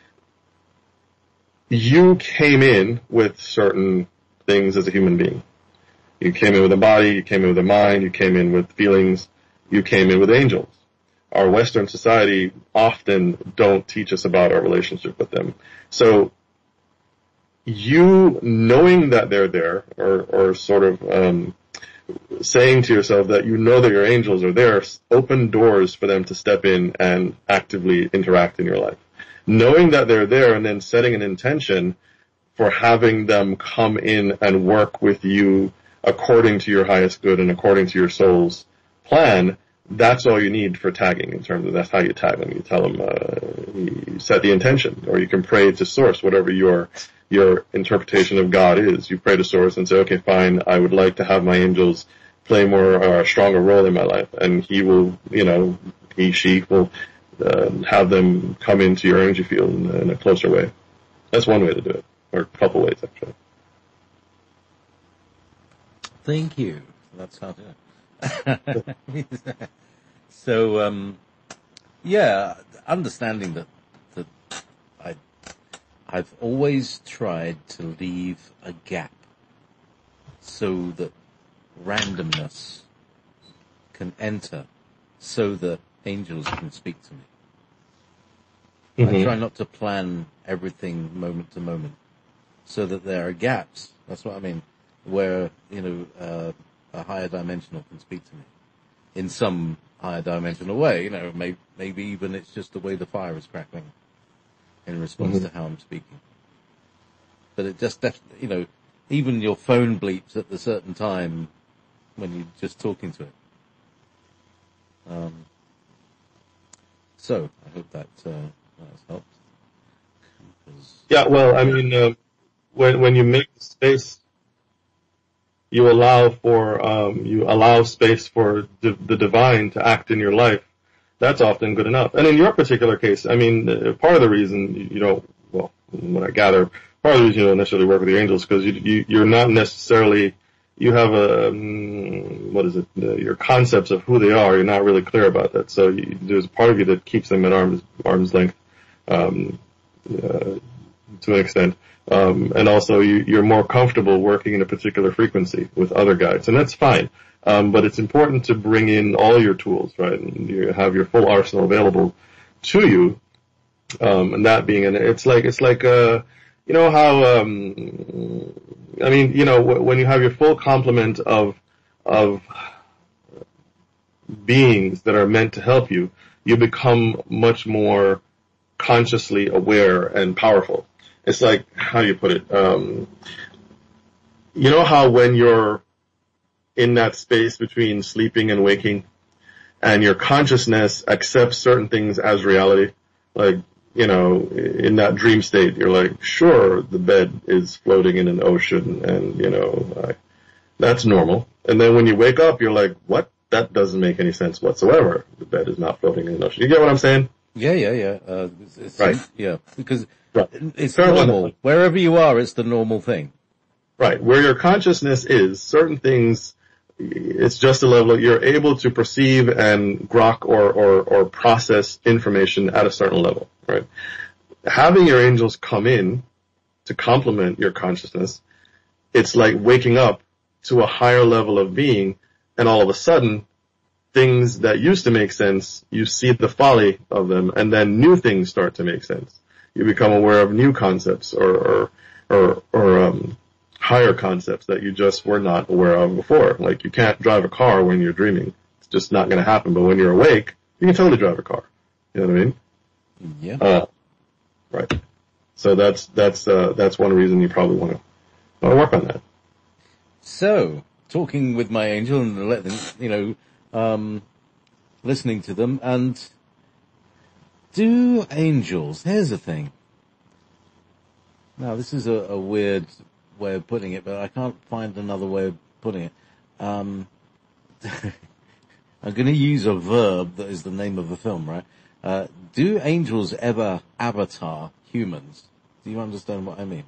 You came in with certain things as a human being. You came in with a body, you came in with a mind, you came in with feelings, you came in with angels. Our Western society often don't teach us about our relationship with them. So, you knowing that they're there, or sort of saying to yourself that you know that your angels are there, open doors for them to step in and actively interact in your life. Knowing that they're there and then setting an intention for having them come in and work with you according to your highest good and according to your soul's plan, that's all you need for tagging in terms of that's how you tag them. You tell them, you set the intention, or you can pray to source, whatever your interpretation of God is. You pray to source and say, okay, fine, I would like to have my angels play a stronger role in my life. And he will, she will have them come into your energy field in a closer way. That's one way to do it, or a couple ways, actually. Thank you. That's how to do it. So, understanding that I've always tried to leave a gap so that randomness can enter, so that angels can speak to me. I try not to plan everything moment to moment, so that there are gaps. That's what I mean, where, a higher dimensional can speak to me in some higher dimensional way. Maybe even it's just the way the fire is crackling in response to how I'm speaking. But it just definitely, even your phone bleeps at the certain time when you're just talking to it. So I hope that has helped. Yeah, well, I mean, when you make space, you allow space for the divine to act in your life. That's often good enough. And in your particular case, I mean, part of the reason you don't, well, what I gather, part of the reason you don't necessarily work with the angels because you're not necessarily, you have your concepts of who they are. You're not really clear about that. So there's a part of you that keeps them at arm's length, to an extent. And also you're more comfortable working in a particular frequency with other guides, and that's fine. But it's important to bring in all your tools, right? And you have your full arsenal available to you. And that being, and it's like, how, when you have your full complement of beings that are meant to help you, you become much more consciously aware and powerful. It's like, how do you put it? How when you're in that space between sleeping and waking, and your consciousness accepts certain things as reality, like, in that dream state, you're like, sure, the bed is floating in an ocean, and, that's normal. And then when you wake up, you're like, what? That doesn't make any sense whatsoever. The bed is not floating in an ocean. You get what I'm saying? Yeah. Right. Yeah, because right. It's normal. Wherever you are, it's the normal thing. Right. Where your consciousness is, certain things, it's just a level you're able to perceive and grok or process information at a certain level, right? Having your angels come in to complement your consciousness, it's like waking up to a higher level of being, and all of a sudden, things that used to make sense, you see the folly of them, and then new things start to make sense. You become aware of new concepts or higher concepts that you just were not aware of before. Like, you can't drive a car when you're dreaming. It's just not going to happen. But when you're awake, you can totally drive a car. You know what I mean? Yeah. Right. So that's one reason you probably want to work on that. So, talking with my angel and letting, listening to them, and do angels, here's the thing. Now, this is a weird way of putting it, but I can't find another way of putting it. I'm going to use a verb that is the name of the film, right? Do angels ever avatar humans? Do you understand what I mean?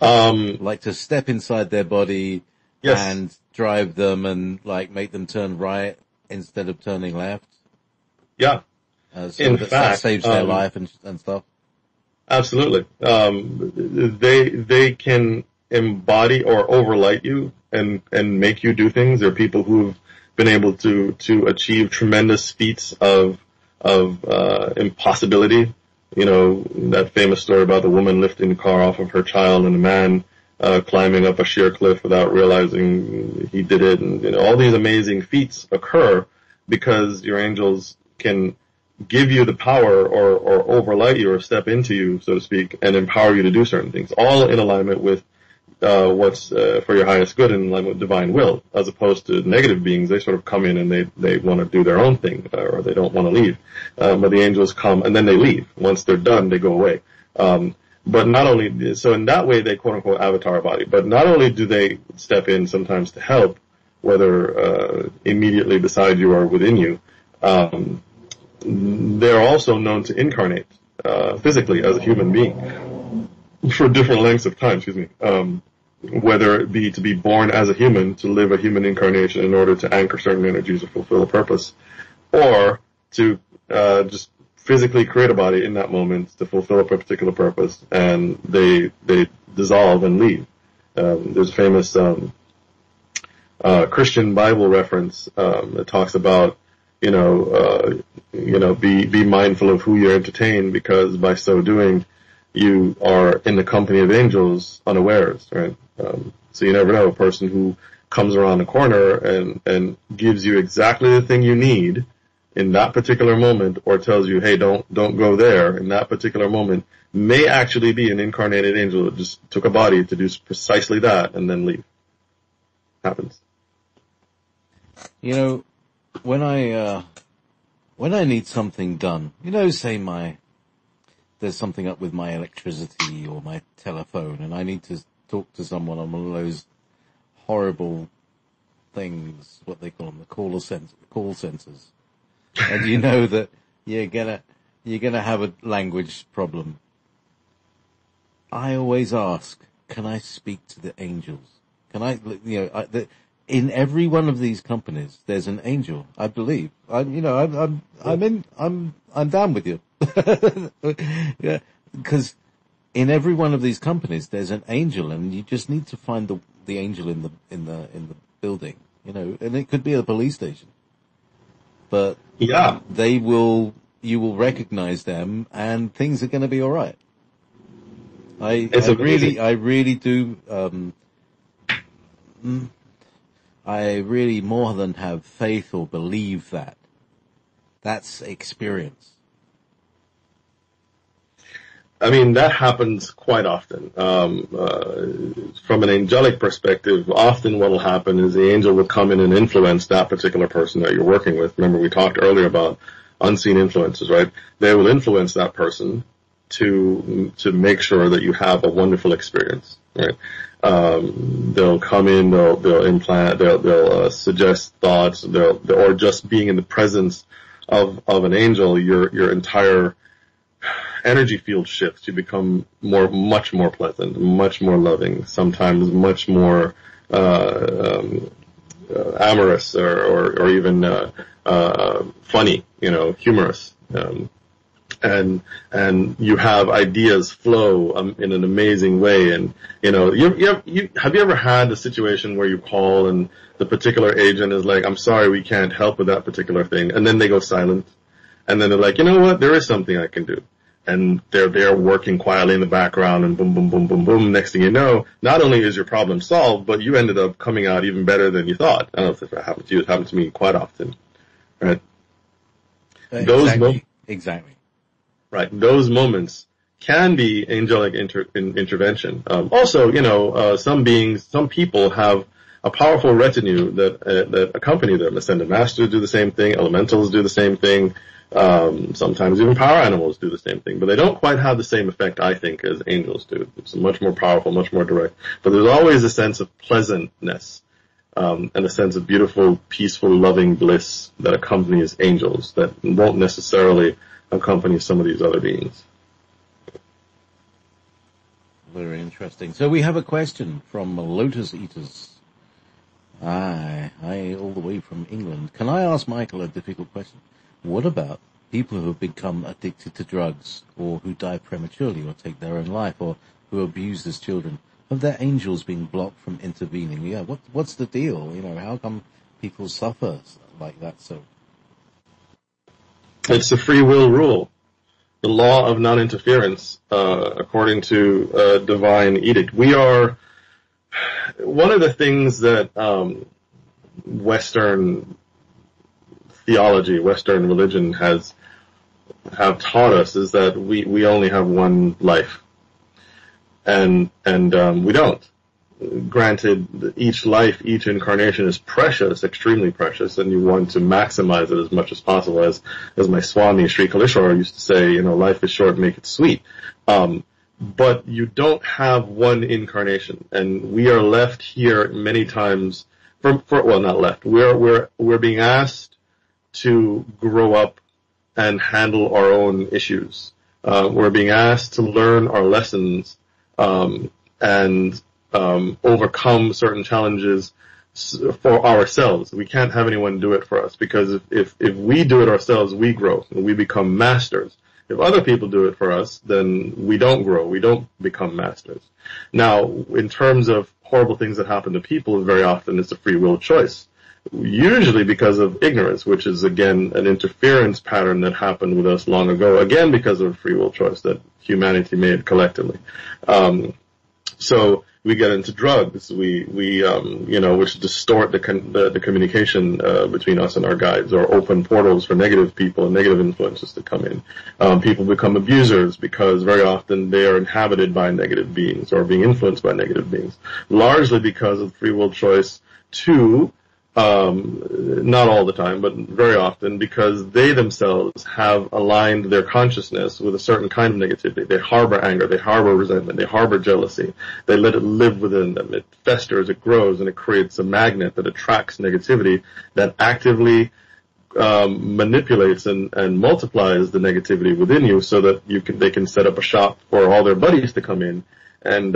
Like to step inside their body, yes. and drive them and like make them turn right instead of turning left. Yeah. So in fact, that saves their life and stuff. Absolutely. They can embody or overlight you and make you do things. There are people who've been able to achieve tremendous feats of impossibility. You know, that famous story about the woman lifting the car off of her child and the man climbing up a sheer cliff without realizing he did it. And, you know, all these amazing feats occur because your angels can give you the power or overlight you or step into you, so to speak, and empower you to do certain things, all in alignment with what's for your highest good, in alignment with divine will, as opposed to negative beings. They sort of come in and they want to do their own thing, or they don't want to leave. But the angels come and then they leave. Once they're done, they go away. But not only, so in that way they quote unquote avatar a body, but not only do they step in sometimes to help, whether immediately beside you or within you, they're also known to incarnate physically as a human being for different lengths of time, whether it be to be born as a human, to live a human incarnation in order to anchor certain energies or fulfill a purpose, or to just physically create a body in that moment to fulfill a particular purpose, and they dissolve and leave. There's a famous Christian Bible reference that talks about, be mindful of who you entertain, because by so doing, you are in the company of angels unawares, right? So you never know, a person who comes around the corner and gives you exactly the thing you need in that particular moment, or tells you, hey, don't go there in that particular moment, may actually be an incarnated angel that just took a body to do precisely that and then leave. Happens. You know, when I need something done, say there's something up with my electricity or my telephone, and I need to talk to someone on one of those horrible things, what they call them, the call centers. And you know that you're gonna have a language problem. I always ask, can I speak to the angels? Can I, in every one of these companies, there's an angel, I believe. I'm down with you. Yeah, because in every one of these companies, there's an angel, and you just need to find the angel in the building, and it could be a police station. But yeah, you will recognize them, and things are going to be all right. I really do. I really more than have faith or believe that. That's experience. I mean, that happens quite often. From an angelic perspective, often what will happen is the angel will come in and influence that particular person that you're working with. Remember, we talked earlier about unseen influences, right? They will influence that person to make sure that you have a wonderful experience, right? They'll come in, they'll implant, they'll suggest thoughts, or just being in the presence of an angel, your entire energy field shifts. You become much more pleasant, much more loving, sometimes much more amorous, or even funny, humorous. And you have ideas flow in an amazing way. And have you ever had a situation where you call and the particular agent is like, I'm sorry, we can't help with that particular thing, and then they go silent, and then they're like, you know what, there is something I can do. And they're there working quietly in the background, and boom, boom, boom, boom, boom. Next thing you know, not only is your problem solved, but you ended up coming out even better than you thought. I don't know if that happened to you. It happened to me quite often. Right? Exactly. Right. Those moments can be angelic intervention. Also, some people have a powerful retinue that accompany them. Ascended masters do the same thing. Elementals do the same thing. Sometimes even power animals do the same thing, but they don't quite have the same effect, I think, as angels do. It's much more powerful, much more direct. But there's always a sense of pleasantness and a sense of beautiful, peaceful, loving bliss that accompanies angels that won't necessarily accompany some of these other beings. Very interesting. So we have a question from Lotus Eaters. Aye, all the way from England. Can I ask Michael a difficult question? What about people who have become addicted to drugs, or who die prematurely, or take their own life, or who are abused as children? Have their angels been blocked from intervening? Yeah, what's the deal? How come people suffer like that? So it's a free will rule. The law of non-interference, according to divine edict. We are one of the things that Western theology, Western religion have taught us is that we only have one life, and we don't. Granted, each life, each incarnation is precious, extremely precious, and you want to maximize it as much as possible. As my Swami Sri Kalishwar used to say, life is short, make it sweet. But you don't have one incarnation, and we are left here many times. Not left. We're being asked to grow up and handle our own issues. We're being asked to learn our lessons and overcome certain challenges for ourselves. We can't have anyone do it for us, because if we do it ourselves, we grow and we become masters. If other people do it for us, then we don't grow. We don't become masters. Now, in terms of horrible things that happen to people, very often it's a free will choice. Usually because of ignorance, which is, again, an interference pattern that happened with us long ago, again because of a free will choice that humanity made collectively. So we get into drugs, which distort the communication between us and our guides, or open portals for negative people and negative influences to come in. People become abusers because very often they are inhabited by negative beings or being influenced by negative beings, largely because of free will choice to, not all the time, but very often, because they themselves have aligned their consciousness with a certain kind of negativity. They harbor anger, they harbor resentment, they harbor jealousy. They let it live within them. It festers, it grows, and it creates a magnet that attracts negativity that actively manipulates and multiplies the negativity within you, so that they can set up a shop for all their buddies to come in and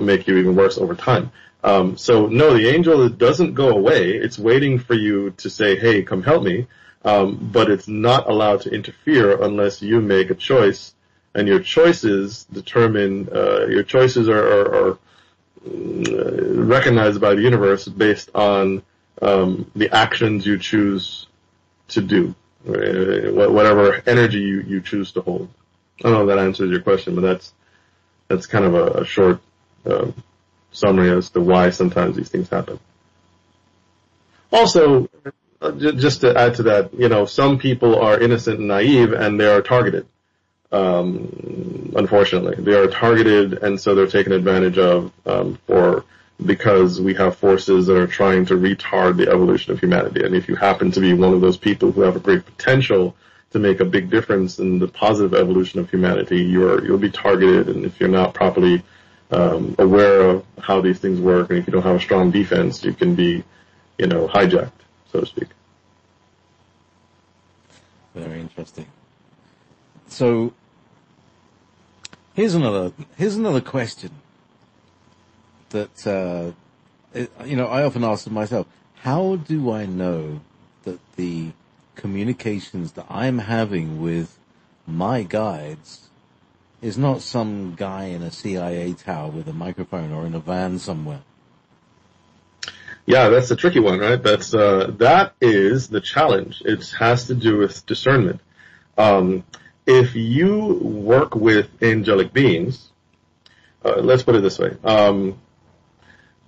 make you even worse over time. So no, the angel doesn't go away. It's waiting for you to say, hey, come help me. But it's not allowed to interfere unless you make a choice, and your choices are recognized by the universe based on the actions you choose to do, whatever energy you choose to hold. I don't know if that answers your question, but that's kind of a short summary as to why sometimes these things happen. Also, just to add to that, some people are innocent and naive, and they are targeted. Unfortunately, they are targeted, and so they're taken advantage of because we have forces that are trying to retard the evolution of humanity. And if you happen to be one of those people who have a great potential to make a big difference in the positive evolution of humanity, you'll be targeted, and if you're not properly aware of how these things work, and if you don't have a strong defense, you can be, hijacked, so to speak. Very interesting. So, here's another question that, I often ask myself: how do I know that the communications that I'm having with my guides is not some guy in a CIA tower with a microphone or in a van somewhere? Yeah, that's a tricky one, right? That is the challenge. It has to do with discernment. If you work with angelic beings, let's put it this way,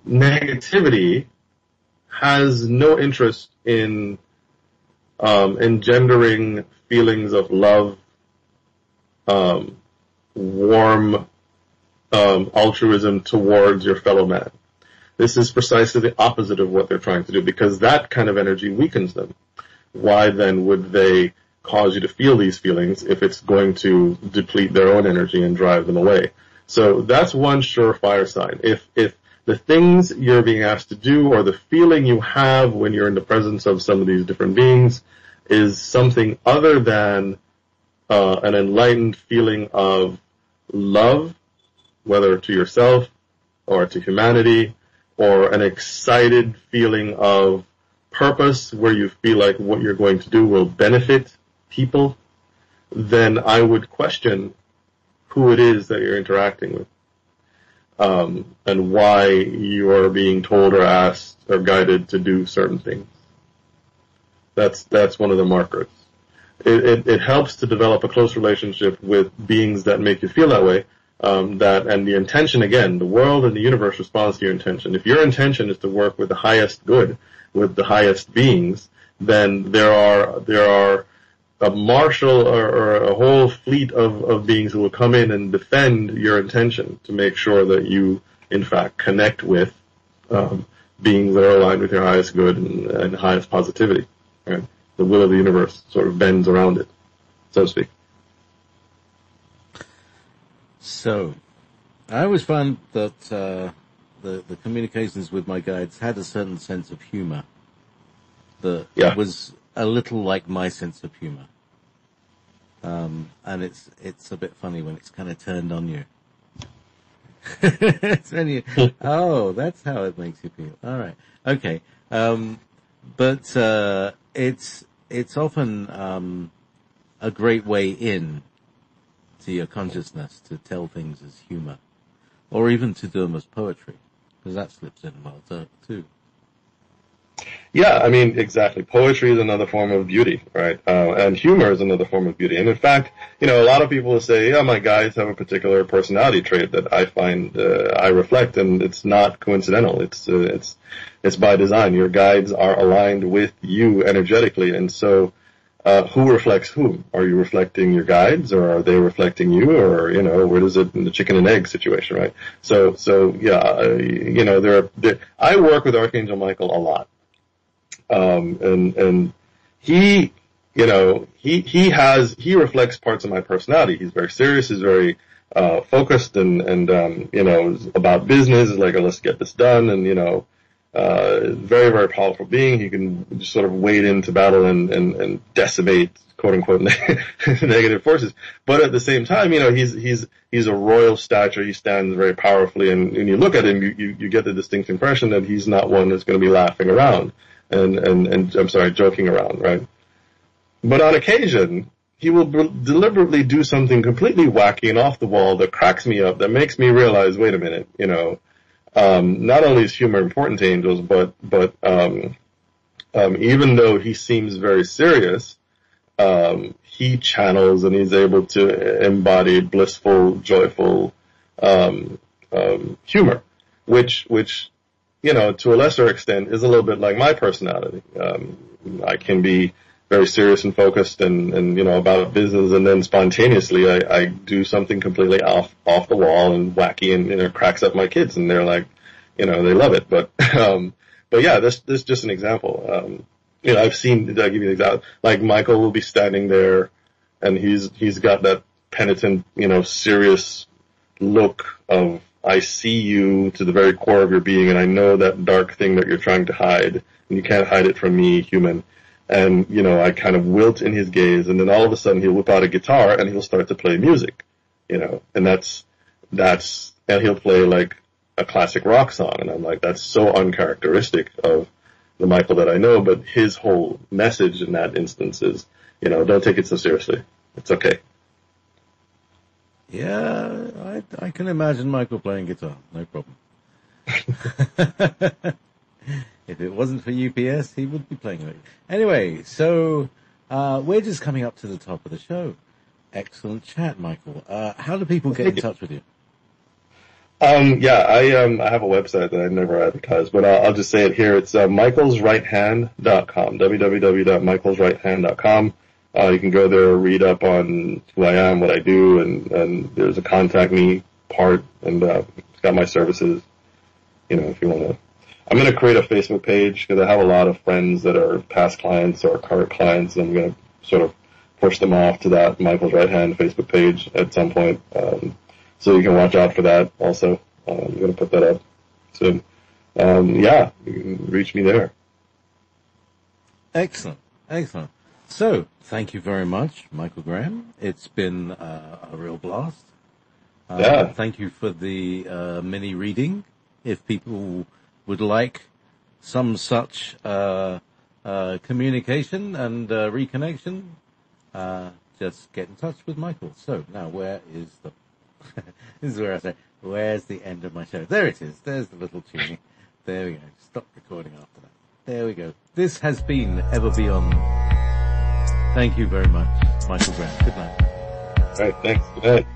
negativity has no interest in engendering feelings of love, warm altruism towards your fellow man. This is precisely the opposite of what they're trying to do, because that kind of energy weakens them. Why then would they cause you to feel these feelings if it's going to deplete their own energy and drive them away? So that's one surefire sign. If the things you're being asked to do or the feeling you have when you're in the presence of some of these different beings is something other than an enlightened feeling of love, whether to yourself or to humanity, or an excited feeling of purpose where you feel like what you're going to do will benefit people, then I would question who it is that you're interacting with, and why you are being told or asked or guided to do certain things. That's one of the markers. It helps to develop a close relationship with beings that make you feel that way. And the intention, again, the world and the universe responds to your intention. If your intention is to work with the highest good, with the highest beings, then there are a marshal or a whole fleet of beings who will come in and defend your intention to make sure that you, in fact, connect with beings that are aligned with your highest good and highest positivity. Right? The will of the universe sort of bends around it, so to speak. So, I always found that the communications with my guides had a certain sense of humor that was a little like my sense of humor. And it's a bit funny when it's kind of turned on you. It's when you, oh, that's how it makes you feel. All right. Okay. But it's often a great way in to your consciousness to tell things as humor, or even to do them as poetry, because that slips in well too. Yeah, I mean, exactly. Poetry is another form of beauty, right? And humor is another form of beauty. And in fact, a lot of people will say, yeah, my guides have a particular personality trait that I find I reflect, and it's not coincidental. It's by design. Your guides are aligned with you energetically, and so who reflects whom? Are you reflecting your guides, or are they reflecting you, or where is it in the chicken and egg situation, right? So yeah, I work with Archangel Michael a lot. And he reflects parts of my personality. He's very serious, he's very, focused and about business, like, let's get this done, and, very, very powerful being. He can just sort of wade into battle and decimate, quote unquote, negative forces. But at the same time, he's a royal stature. He stands very powerfully, and when you look at him, you get the distinct impression that he's not one that's going to be laughing around. And I'm sorry, joking around, right? But on occasion, he will deliberately do something completely wacky and off the wall that cracks me up, that makes me realize, wait a minute, not only is humor important to angels, but even though he seems very serious, he channels and he's able to embody blissful, joyful, humor, which to a lesser extent, is a little bit like my personality. I can be very serious and focused and about business, and then spontaneously I do something completely off the wall and wacky, and it cracks up my kids, and they're like, they love it. But yeah, this is just an example. I've seen, I'll give you an example. Like, Michael will be standing there, and he's got that penitent, serious look of, I see you to the very core of your being, and I know that dark thing that you're trying to hide, and you can't hide it from me, human. And, I kind of wilt in his gaze, and then all of a sudden he'll whip out a guitar and he'll start to play music, and and he'll play like a classic rock song, and I'm like, that's so uncharacteristic of the Michael that I know, but his whole message in that instance is, don't take it so seriously. It's okay. Yeah, I can imagine Michael playing guitar, no problem. If it wasn't for UPS, he would be playing it. Anyway, so we're just coming up to the top of the show. Excellent chat, Michael. How do people get in touch with you? I have a website that I never advertise, but I'll just say it here. It's michaelsrighthand.com, www.michaelsrighthand.com. You can go there, read up on who I am, what I do, and there's a contact me part, and it's got my services, if you want to. I'm going to create a Facebook page because I have a lot of friends that are past clients or current clients, and I'm going to sort of push them off to that Michael's Right Hand Facebook page at some point. So you can watch out for that also. I'm going to put that up. So, yeah, you can reach me there. Excellent. So, thank you very much, Michael Graham. It's been a real blast. Yeah. Thank you for the mini reading. If people would like some such communication and reconnection, just get in touch with Michael. So now, where is the? This is where I say, where's the end of my show? There it is. There's the little tuning. There we go. Stop recording after that. There we go. This has been Ever Beyond. Thank you very much, Michael Graham. Good night. All right. Thanks. Good night.